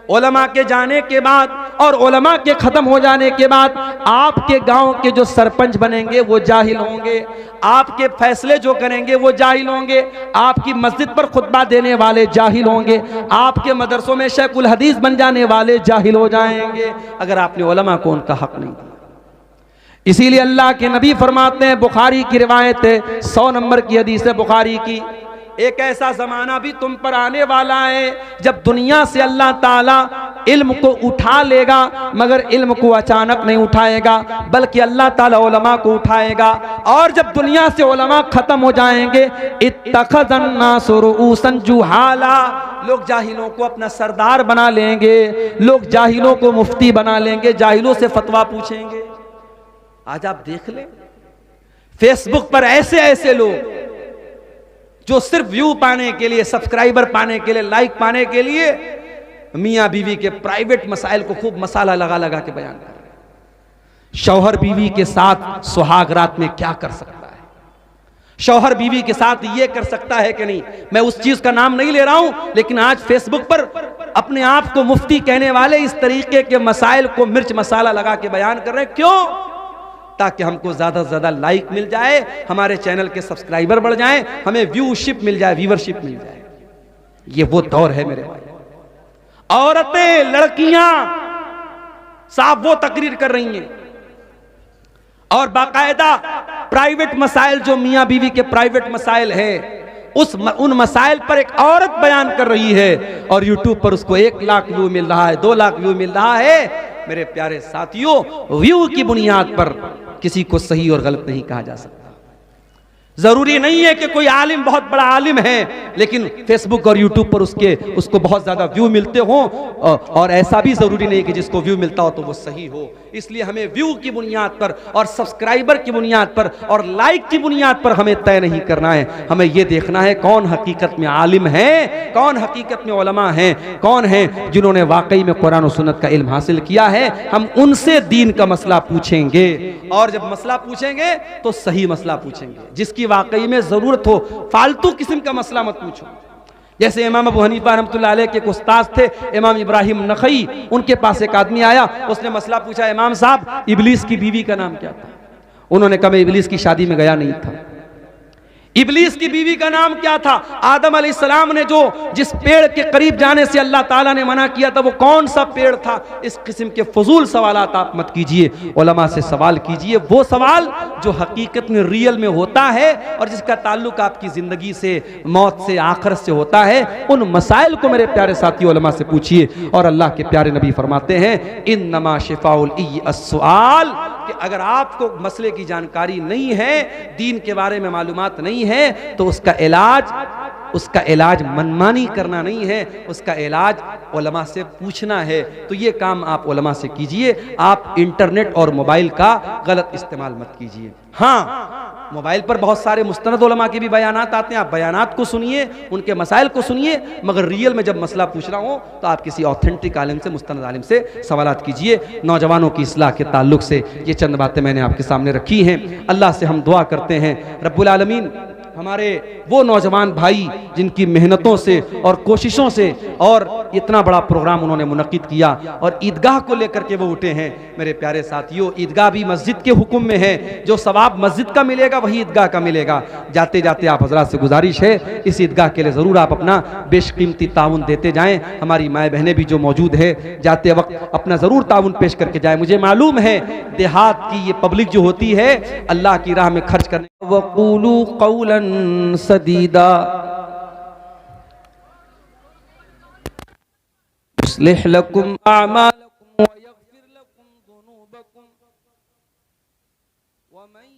Speaker 1: उलमा के जाने के बाद और उलमा के खत्म हो जाने के बाद आपके गांव के जो सरपंच बनेंगे वो जाहिल होंगे, आपके फैसले जो करेंगे वो जाहिल होंगे, आपकी मस्जिद पर खुतबा देने वाले जाहिल होंगे, आपके मदरसों में शेखुल हदीस बन जाने वाले जाहिल हो जाएंगे, अगर आपने उलमा को उनका हक नहीं दिया। इसीलिए अल्लाह के नबी फरमाते हैं, बुखारी की रिवायत है, 100 नंबर की हदीस है बुखारी की, एक ऐसा जमाना भी तुम पर आने वाला है जब दुनिया से अल्लाह ताला इल्म को उठा लेगा, मगर इल्म को अचानक नहीं उठाएगा, बल्कि अल्लाह ताला उलमा को उठाएगा। और जब दुनिया से उलमा खत्म हो जाएंगे, इत्तखज़न्नासु रुऊसन जुहाला, लोग जाहिलों को अपना सरदार बना लेंगे, लोग जाहिलों को मुफ्ती बना लेंगे, जाहिलों से फतवा पूछेंगे। आज आप देख लें फेसबुक पर ऐसे ऐसे लोग जो सिर्फ व्यू पाने के लिए, सब्सक्राइबर पाने के लिए, लाइक पाने के लिए मियां बीवी के प्राइवेट मसाइल को खूब मसाला लगा लगा के बयान कर रहे हैं। शौहर बीवी के साथ सुहाग रात में क्या कर सकता है, शौहर बीवी के साथ ये कर सकता है कि नहीं। मैं उस चीज का नाम नहीं ले रहा हूं, लेकिन आज फेसबुक पर अपने आप को मुफ्ती कहने वाले इस तरीके के मसाइल को मिर्च मसाला लगा के बयान कर रहे हैं। क्यों? ताकि हमको ज्यादा से ज्यादा लाइक मिल जाए, हमारे चैनल के सब्सक्राइबर बढ़ जाएं, हमें व्यूशिप मिल जाए, व्यूवरशिप मिल जाए। ये वो दौर है मेरे भाई। औरतें, लड़कियां साफ वो तकरीर कर रही हैं और बाकायदा प्राइवेट मसाइल जो मियां बीवी के प्राइवेट मसाइल है उन मसाइल पर एक औरत बयान कर रही है और यूट्यूब पर उसको 1 लाख व्यू मिल रहा है, 2 लाख व्यू मिल रहा है। मेरे प्यारे साथियों, व्यू की बुनियाद पर किसी को सही और गलत नहीं कहा जा सकता। जरूरी नहीं है कि कोई आलिम बहुत बड़ा आलिम है लेकिन फेसबुक और यूट्यूब पर उसको बहुत ज्यादा व्यू मिलते हो, और ऐसा भी जरूरी नहीं कि जिसको व्यू मिलता हो तो वो सही हो। इसलिए हमें व्यू की बुनियाद पर और सब्सक्राइबर की बुनियाद पर और लाइक की बुनियाद पर हमें तय नहीं करना है। हमें यह देखना है कौन हकीकत में आलिम है, कौन हकीकत में उलमा है, कौन है जिन्होंने वाकई में कुरान और सुन्नत का इल्म हासिल किया है। हम उनसे दीन का मसला पूछेंगे, और जब मसला पूछेंगे तो सही मसला पूछेंगे, जिसकी वाकई में जरूरत हो। फालतू किस्म का मसला मत पूछो। जैसे इमाम अबू हनीफा रहमतुल्लाह अलैह के उस्ताद थे इमाम इब्राहिम नखई, उनके पास एक आदमी आया, उसने मसला पूछा, इमाम साहब इबलीस की बीवी का नाम क्या था? उन्होंने कहा मैं इबलीस की शादी में गया नहीं था। इबलीस की बीवी का नाम क्या था? आदम अलैहिस्सलाम ने जिस पेड़ के करीब जाने से अल्लाह ताला ने मना किया था वो कौन सा पेड़ था? इस किस्म के फजूल सवालात आप मत कीजिए, उलमा से सवाल कीजिए, वो सवाल जो हकीकत में रियल में होता है और जिसका ताल्लुक आपकी जिंदगी से, मौत से, आखिरत से होता है। उन मसाइल को मेरे प्यारे साथी उलमा से पूछिए। और अल्लाह के प्यारे नबी फरमाते हैं इन्नमा शिफाउल ई अस्सुआल, कि अगर आपको मसले की जानकारी नहीं है, दीन के बारे में मालूमात नहीं है, तो उसका इलाज उसका इलाज मनमानी करना नहीं है, उसका इलाज उलमा से पूछना है। तो ये काम आप उलमा से कीजिए, आप इंटरनेट और मोबाइल का गलत इस्तेमाल मत कीजिए। हाँ, मोबाइल पर बहुत सारे मुस्तनद उलमा के भी बयानात आते हैं, आप बयानात को सुनिए, उनके मसाइल को सुनिए, मगर रियल में जब मसला पूछ रहा हो तो आप किसी ऑथेंटिक आलिम से, मुस्तनद आलिम से सवालात कीजिए। नौजवानों की इस्लाह के ताल्लुक से ये चंद बातें मैंने आपके सामने रखी हैं। अल्लाह से हम दुआ करते हैं रब्बुल आलमीन हमारे वो नौजवान भाई जिनकी मेहनतों से और कोशिशों से और इतना बड़ा प्रोग्राम उन्होंने मुनक्किद किया और ईदगाह को लेकर के वो उठे हैं। मेरे प्यारे साथियों, ईदगाह भी मस्जिद के हुक्म में है, जो सवाब मस्जिद का मिलेगा वही ईदगाह का मिलेगा। जाते जाते आप हजरात से गुजारिश है, इस ईदगाह के लिए ज़रूर आप अपना बेशकीमती ताउन देते जाएं। हमारी माएँ बहनें भी जो मौजूद है, जाते वक्त अपना ज़रूर ताउन पेश करके जाए। मुझे मालूम है देहात की ये पब्लिक जो होती है अल्लाह की राह में खर्च करने, वक़ूलू क़ौलन सदीदा युस्लिह लकुम अअमालकुम व यग़फिर लकुम ज़ुनूबकुम व मन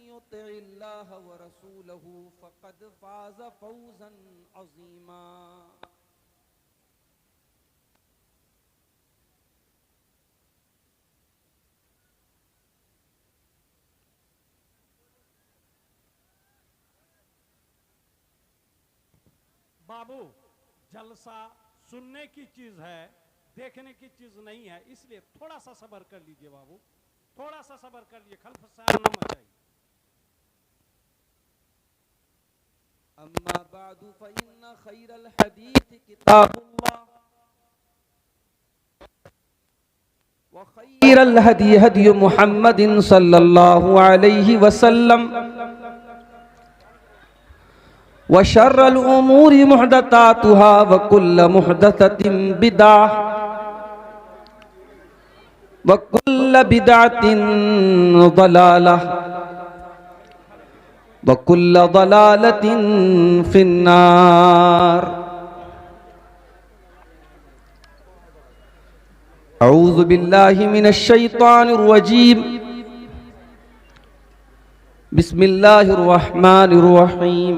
Speaker 1: युतिइल्लाह व रसूलहू फ़क़द फ़ाज़ फ़ौज़न अज़ीमा।
Speaker 2: बाबू, जलसा सुनने की चीज है, देखने की चीज नहीं है, इसलिए थोड़ा सा सब्र कर लीजिए बाबू, थोड़ा सा सब्र कर लीजिए, खल्फ सार न मचाइए।
Speaker 1: अम्मा बादु फ़इन्न खैरल हदीस किताबुल्लाह व खैरल हदी हदी मुहम्मदिन सल्लल्लाहु अलैहि वसल्लम व शर्रल उमूरि मुहदसातुहा व कुल्ल मुहदसतिन बिदअह व कुल्ल बिदअतिन ज़लालह व कुल्ल ज़लालतिन फिन्नार। अऊज़ु बिल्लाहि मिनश शैतानिर रजीम। बिस्मिल्लाहिर रहमानिर रहीम।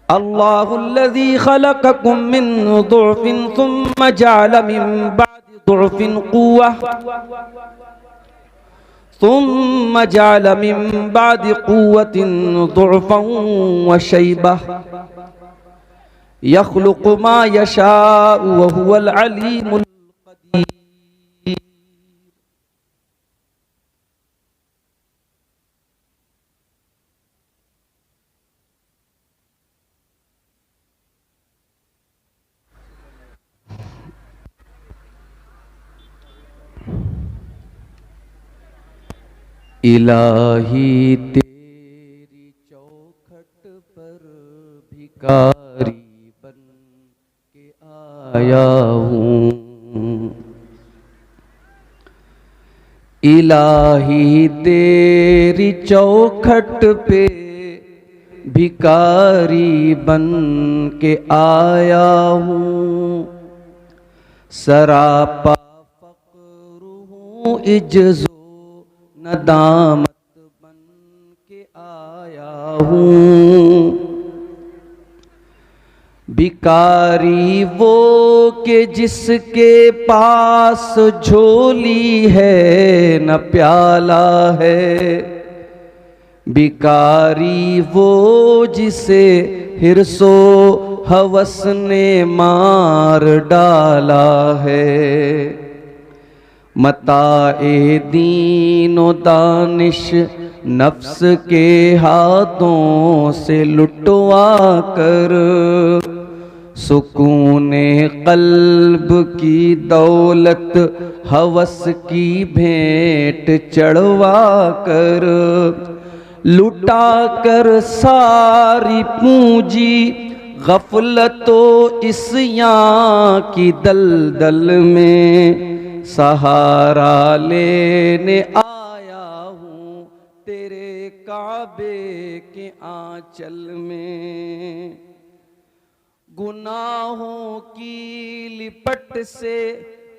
Speaker 1: अल्लाहुल्लज़ी खलक़कुम मिन दुअफ़िन सुम्मा जअल मिन बअदि दुअफ़िन क़ुव्वह सुम्मा जअल मिन बअदि क़ुव्वतिन दुअफ़न व शैबह यख़्लुक़ु मा यशाअु व हुवल अलीमुल क़दीर। इलाही तेरी चौखट पर भिखारी बन के आया हूँ। इलाही तेरी चौखट पे भिखारी बन के आया हूँ। सरापा फ़क़्र हूँ, इज्ज़ो नदामत बन के आया हूँ। भिखारी वो के जिसके पास झोली है न प्याला है। भिखारी वो जिसे हिर्सो हवस ने मार डाला है। मताए दीनो दानिश नफ्स के हाथों से लुटवा कर सुकूने कल्ब की दौलत हवस की भेंट चढ़वा कर लुटा कर सारी पूंजी गफलतो इस यहाँ की दलदल में सहारा लेने आया हूँ तेरे काबे के आंचल में। गुनाहों की लिपट से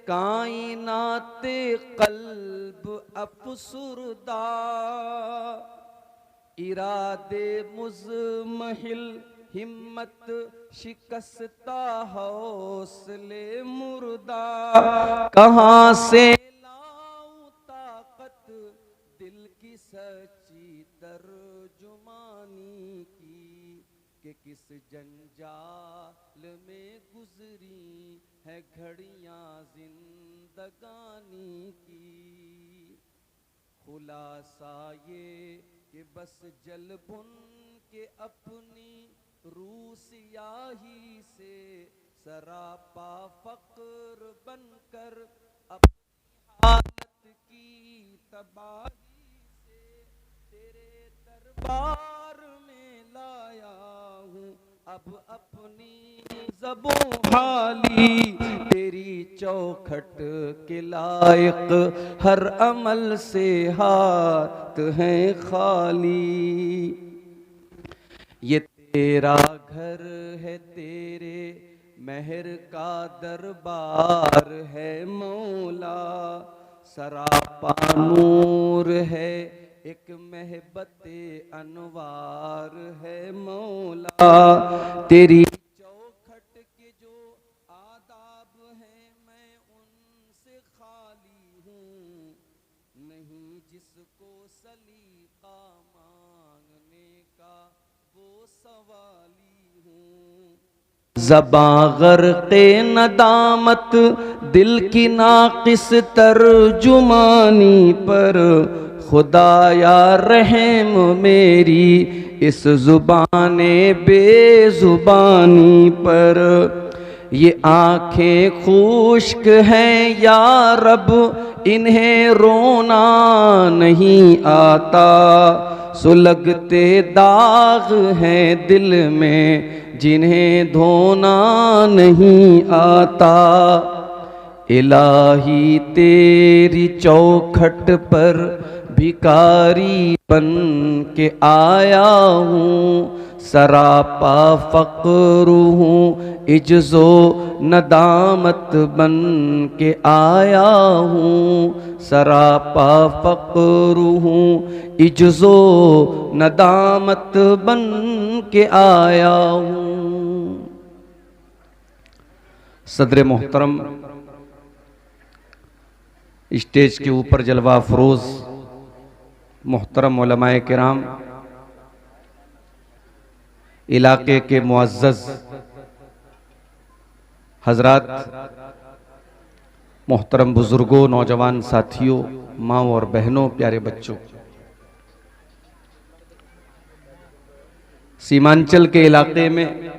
Speaker 1: कायनाते कल्ब अफसुरदा इरादे मुज़महिल हिम्मत शिकस्ता हौसले मुर्दा, कहाँ से लाऊं ताकत दिल की सच्ची तर्जुमानी की, कि किस जंजाल में गुजरी है घड़ियां जिंदगानी की। खुलासा ये कि बस जल भुन के अपनी रूह सियाही से सरापा फक्र बनकर अपनी हालत की तबाही से तेरे दरबार में लाया हूँ अब अपनी ज़बों हाली, तेरी चौखट के लायक हर अमल से हाथ हैं खाली। ये तेरा घर है, तेरे मेहर का दरबार है मौला, सरापा नूर है एक महबते अनवार है मौला। तेरी चौखट के जो आदाब हैं मैं उनसे खाली हूँ, नहीं जिसको सलीका मांगने का वो सवाली हूँ। ज़बां ग़र्क़े नदामत दिल की नाक़िस तर्जुमानी पर, खुदाया रहम मेरी इस ज़ुबाने बेज़ुबानी पर। ये आँखें खुश्क हैं या रब इन्हें रोना नहीं आता, सुलगते दाग हैं दिल में जिन्हें धोना नहीं आता। इलाही तेरी चौखट पर भिखारी बन के आया हूँ, सरापा फ़क्र हूँ इज्ज़ो नदामत बन के आया हूँ, सरापा फ़क्र हूँ इज्ज़ो नदामत बन के आया हूँ। सदर मोहतरम, स्टेज के ऊपर जलवा अफरोज मोहतरम उलमाए किराम, इलाके के मुअज़्ज़ज़ हजरात, मोहतरम बुजुर्गों, नौजवान साथियों, माँ और बहनों, प्यारे बच्चों, सीमांचल के इलाके में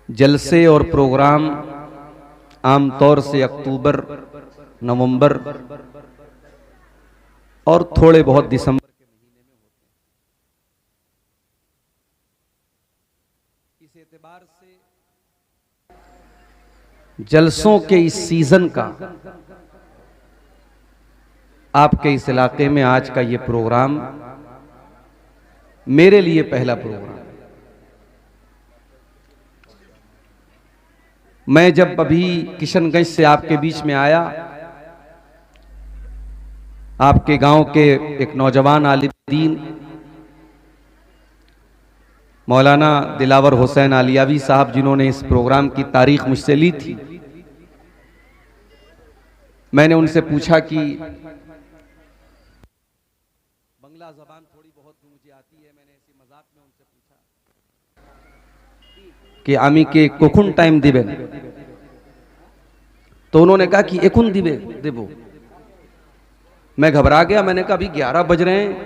Speaker 1: जलसे और प्रोग्राम आमतौर से अक्टूबर, नवंबर और थोड़े बहुत दिसंबर के महीने में होते हैं। इस एतबार से जलसों के इस सीजन का आपके इस इलाके में आज का ये प्रोग्राम मेरे लिए पहला प्रोग्राम। मैं जब अभी किशनगंज से आपके बीच में आया, आपके गांव के एक नौजवान आलिम दीन मौलाना दिलावर हुसैन आलियावी साहब, जिन्होंने इस प्रोग्राम की तारीख मुझसे ली थी, मैंने उनसे पूछा कि बंगला ज़बान थोड़ी बहुत मुझे आती है, मैंने ऐसे मजाक में उनसे पूछा कि आमी के कोकुन टाइम दिबेन, तो उन्होंने कहा कि एकुन दिबे देबो। मैं घबरा गया, मैंने कहा अभी 11 बज रहे हैं।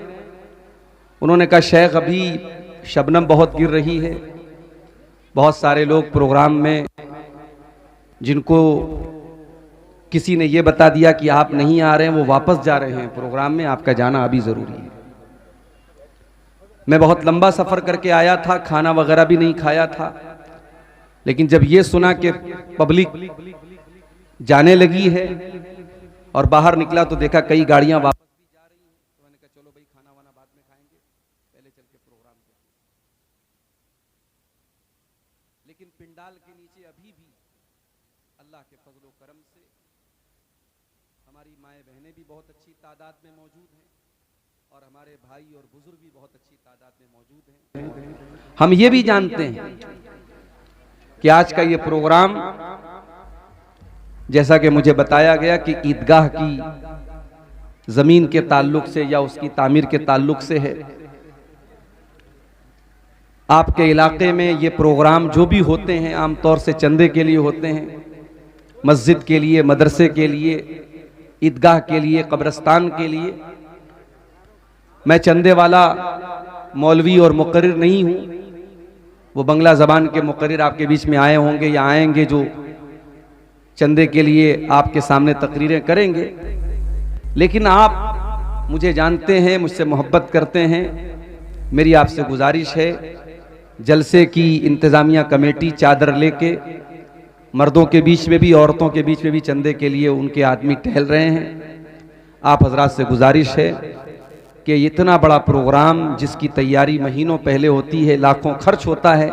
Speaker 1: उन्होंने कहा शेख अभी शबनम बहुत गिर रही है, बहुत सारे लोग प्रोग्राम में जिनको किसी ने ये बता दिया कि आप नहीं आ रहे हैं वो वापस जा रहे हैं प्रोग्राम में, आपका जाना अभी जरूरी है। मैं बहुत लंबा सफर करके आया था, खाना वगैरह भी नहीं खाया था, लेकिन जब ये सुना कि पब्लिक जाने लगी है और बाहर निकला तो देखा कई गाड़ियां वापस भी जा रही हैं, तो मैंने कहा चलो भाई खाना वाना बाद में खाएंगे, पहले चल के प्रोग्राम पे। लेकिन पिंडाल के नीचे अभी भी अल्लाह के फजलो करम से हमारी माएँ बहनें भी बहुत अच्छी तादाद में मौजूद हैं और हमारे भाई और बुजुर्ग भी बहुत अच्छी तादाद में मौजूद हैं। हम ये भी जानते हैं कि आज का ये प्रोग्राम, जैसा कि मुझे बताया गया कि ईदगाह की जमीन के ताल्लुक से या उसकी तामीर के ताल्लुक से है। आपके इलाके में ये प्रोग्राम जो भी होते हैं आमतौर से चंदे के लिए होते हैं, मस्जिद के लिए, मदरसे के लिए, ईदगाह के लिए, कब्रिस्तान के लिए। मैं चंदे वाला मौलवी और मुकर्रिर नहीं हूँ। वो बंगला ज़बान के मुकर्रिर आपके बीच में आए होंगे या आएंगे जो चंदे के लिए आपके सामने तकरीरें करेंगे, लेकिन आप मुझे जानते हैं, मुझसे मोहब्बत करते हैं। मेरी आपसे गुजारिश है, जलसे की इंतज़ामिया कमेटी चादर लेके मर्दों के बीच में भी औरतों के बीच में भी चंदे के लिए उनके आदमी टहल रहे हैं। आप हजरात से गुजारिश है कि इतना बड़ा प्रोग्राम जिसकी तैयारी महीनों पहले होती है, लाखों खर्च होता है,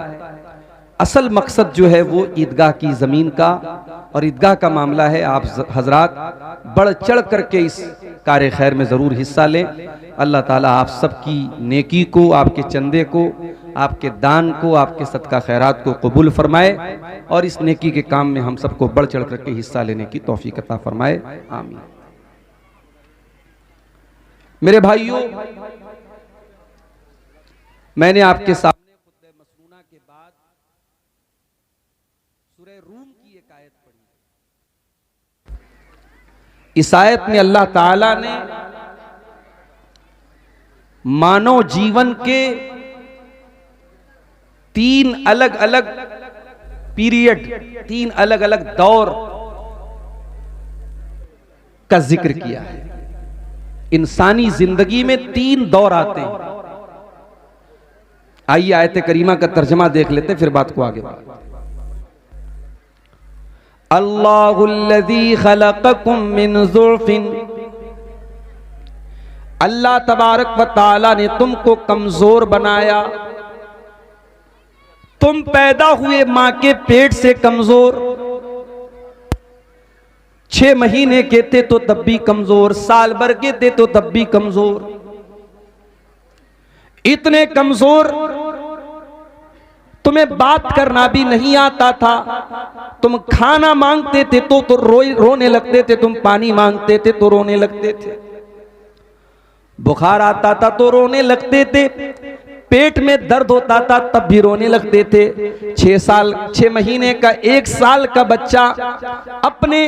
Speaker 1: असल मकसद जो है वो ईदगाह की ज़मीन का और ईदगाह का मामला है। आप हजरात बढ़ चढ़ करके इस कार्य खैर में ज़रूर हिस्सा लें। अल्लाह ताला आप सबकी नेकी को, आपके चंदे को, आपके दान को, आपके सदका खैरात को कबूल फरमाए और इस नेकी के काम में हम सबको बढ़ चढ़ करके हिस्सा लेने की तौफीक अता फरमाए। आमीन। मेरे भाइयों, मैंने आपके सामने खुतबे मसनूना के बाद सूरह रूम की एक आयत पढ़ी। इस आयत में अल्लाह ताला ने मानव जीवन के 3 अलग अलग पीरियड, 3 अलग अलग दौर का जिक्र किया है। इंसानी जिंदगी में 3 दौर आते हैं। आइए आयत करीमा का तर्जमा देख लेते हैं, फिर बात को आगे बढ़ाते हैं। अल्लाहुल्लज़ी खलक़कुम मिन ज़ुअफ़िन, अल्लाह तबारक व तआला ने तुमको कमजोर बनाया। तुम पैदा हुए मां के पेट से कमजोर, 6 महीने के थे तो तब भी कमजोर, साल भर के थे तो तब भी कमजोर। इतने कमजोर तुम्हें बात करना भी नहीं आता था। तुम खाना मांगते थे तो रोने लगते थे, तुम पानी मांगते थे तो रोने लगते थे, बुखार आता था तो रोने लगते थे, पेट में दर्द होता था तब भी रोने लगते थे। 6 महीने का, 1 साल का बच्चा अपने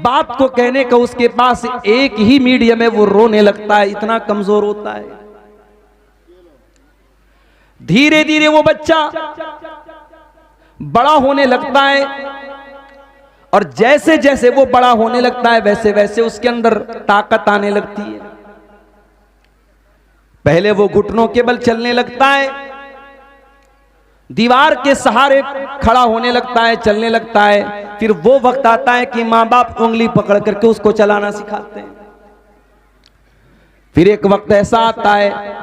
Speaker 1: बाप को कहने का उसके पास एक ही मीडियम है, वो रोने लगता है, इतना कमजोर होता है। धीरे धीरे वो बच्चा बड़ा होने लगता है और जैसे जैसे वो बड़ा होने लगता है वैसे वैसे उसके अंदर ताकत आने लगती है। पहले वो घुटनों के बल चलने लगता है, दीवार के सहारे खड़ा होने लगता है, चलने लगता है। फिर वो वक्त आता है कि माँ बाप उंगली पकड़ करके उसको चलाना सिखाते हैं। फिर एक वक्त ऐसा आता है,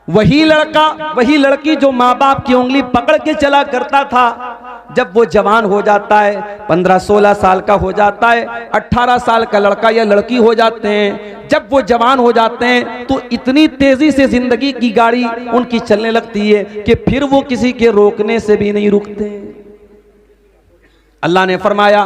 Speaker 1: वही लड़का, वही लड़की जो माँ बाप की उंगली पकड़ के चला करता था, जब वो जवान हो जाता है, 15-16 साल का हो जाता है, 18 साल का लड़का या लड़की हो जाते हैं, जब वो जवान हो जाते हैं तो इतनी तेजी से जिंदगी की गाड़ी उनकी चलने लगती है कि फिर वो किसी के रोकने से भी नहीं रुकते। अल्लाह ने फरमाया,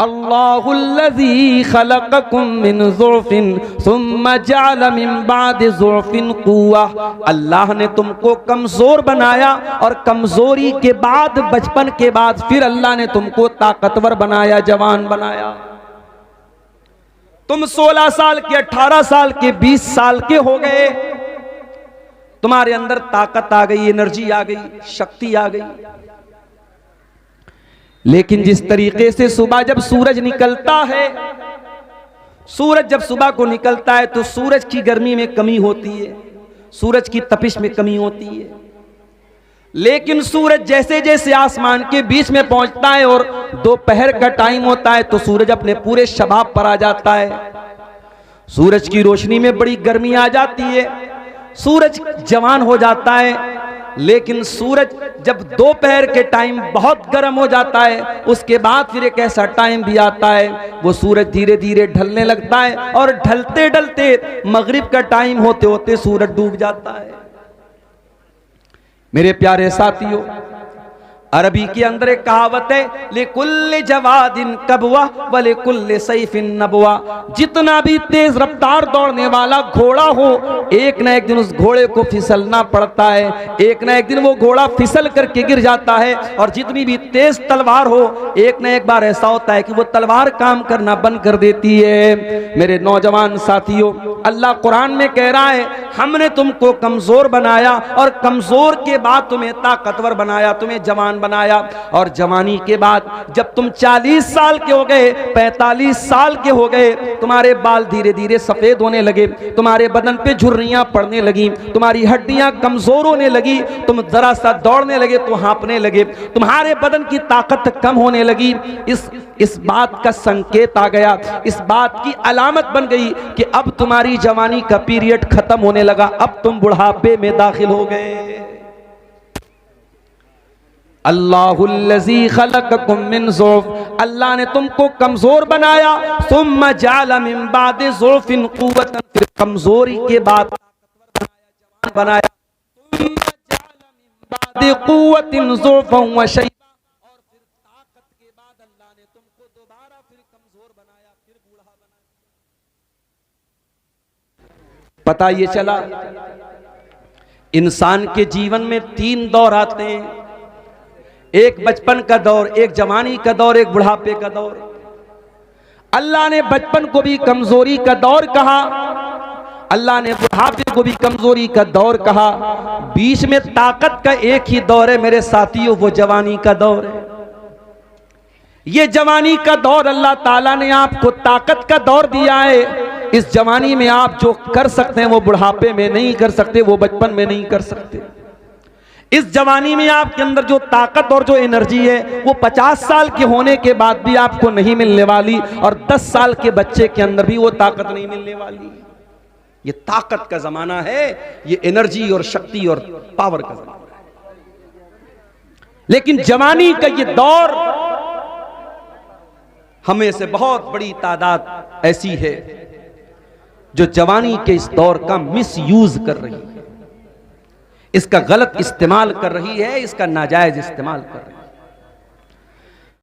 Speaker 1: अल्लाहुल्लज़ी खलक़कुम मिन ज़ुअफ़िन सुम्मा जअल मिन बादि ज़ुअफ़िन क़ुव्वा, अल्लाह ने तुमको कमजोर बनाया और कमजोरी के बाद, बचपन के बाद फिर अल्लाह ने तुमको ताकतवर बनाया, जवान बनाया। तुम 16 साल के, 18 साल के, 20 साल के हो गए, तुम्हारे अंदर ताकत आ गई, एनर्जी आ गई, शक्ति आ गई। लेकिन जिस तरीके से सुबह जब सूरज निकलता है, सूरज जब सुबह को निकलता है तो सूरज की गर्मी में कमी होती है, सूरज की तपिश में कमी होती है। लेकिन सूरज जैसे जैसे आसमान के बीच में पहुंचता है और दोपहर का टाइम होता है तो सूरज अपने पूरे शबाब पर आ जाता है। सूरज की रोशनी में बड़ी गर्मी आ जाती है, सूरज जवान हो जाता है, लेकिन सूरज जब दोपहर के टाइम बहुत गर्म हो जाता है, उसके बाद फिर एक ऐसा टाइम भी आता है वो सूरज धीरे धीरे ढलने लगता है और ढलते ढलते मगरिब का टाइम होते होते सूरज डूब जाता है। मेरे प्यारे साथियों, अरबी के अंदर एक कहावत है, लिकुल्ल जवादिन कबवा व लिकुल्ल सैफिन नबवा। जितना भी तेज रफ्तार दौड़ने वाला घोड़ा हो, एक ना एक दिन उस घोड़े को फिसलना पड़ता है, एक ना एक दिन वो घोड़ा फिसल करके गिर जाता है। और जितनी भी तेज तलवार हो, एक ना एक बार ऐसा होता है कि वो तलवार काम करना बंद कर देती है। मेरे नौजवान साथियों, अल्लाह कुरान में कह रहा है, हमने तुमको कमजोर बनाया और कमजोर के बाद तुम्हें ताकतवर बनाया, तुम्हें जवान बनाया। और जवानी के बाद जब तुम 40 साल के हो गए, 45 साल के हो गए, तुम्हारे बाल धीरे धीरे सफेद होने लगे, तुम्हारे बदन पे झुर्रियां पड़ने लगी, तुम्हारी हड्डियां कमजोर होने लगी, तुम जरा सा दौड़ने लगे तो हाँफने लगे, तुम्हारे बदन की ताकत कम होने लगी। इस बात का संकेत आ गया, इस बात की अलामत बन गई कि अब तुम्हारी जवानी का पीरियड खत्म होने लगा, अब तुम बुढ़ापे में दाखिल हो गए। अल्लाहुल्लज़ी खलक़कुम मिन ज़ुअफ़, अल्लाह ने तुमको कमजोर बनाया, सुम्मा जअल मिन बादि ज़ुअफ़िन क़ुव्वतन, फिर कमजोरी के बाद जवान बनाया, सुम्मा जअल मिन बादि क़ुव्वतिन ज़ुअफ़न व शैबा, और फिर ताकत के बाद अल्लाह ने तुमको दोबारा फिर कमजोर बनाया, फिर बूढ़ा बनाया। पता ये चला इंसान के जीवन में 3 दौर आते हैं, एक बचपन का दौर, एक जवानी का दौर, एक बुढ़ापे का दौर। अल्लाह ने बचपन को भी कमजोरी का दौर कहा, अल्लाह ने बुढ़ापे को भी कमजोरी का दौर कहा, बीच में ताकत का एक ही दौर है मेरे साथियों, वो जवानी का दौर है। ये जवानी का दौर अल्लाह ताला ने आपको ताकत का दौर दिया है। इस जवानी में आप जो कर सकते हैं वो बुढ़ापे में नहीं कर सकते, वो बचपन में नहीं कर सकते। इस जवानी में आपके अंदर जो ताकत और जो एनर्जी है वो 50 साल के होने के बाद भी आपको नहीं मिलने वाली, और 10 साल के बच्चे के अंदर भी वो ताकत नहीं मिलने वाली। ये ताकत का जमाना है, ये एनर्जी और शक्ति और पावर का जमाना है। लेकिन जवानी का ये दौर, हमें से बहुत बड़ी तादाद ऐसी है जो जवानी के इस दौर का मिसयूज कर रही है, इसका गलत इस्तेमाल कर रही है, इसका नाजायज इस्तेमाल कर रही है।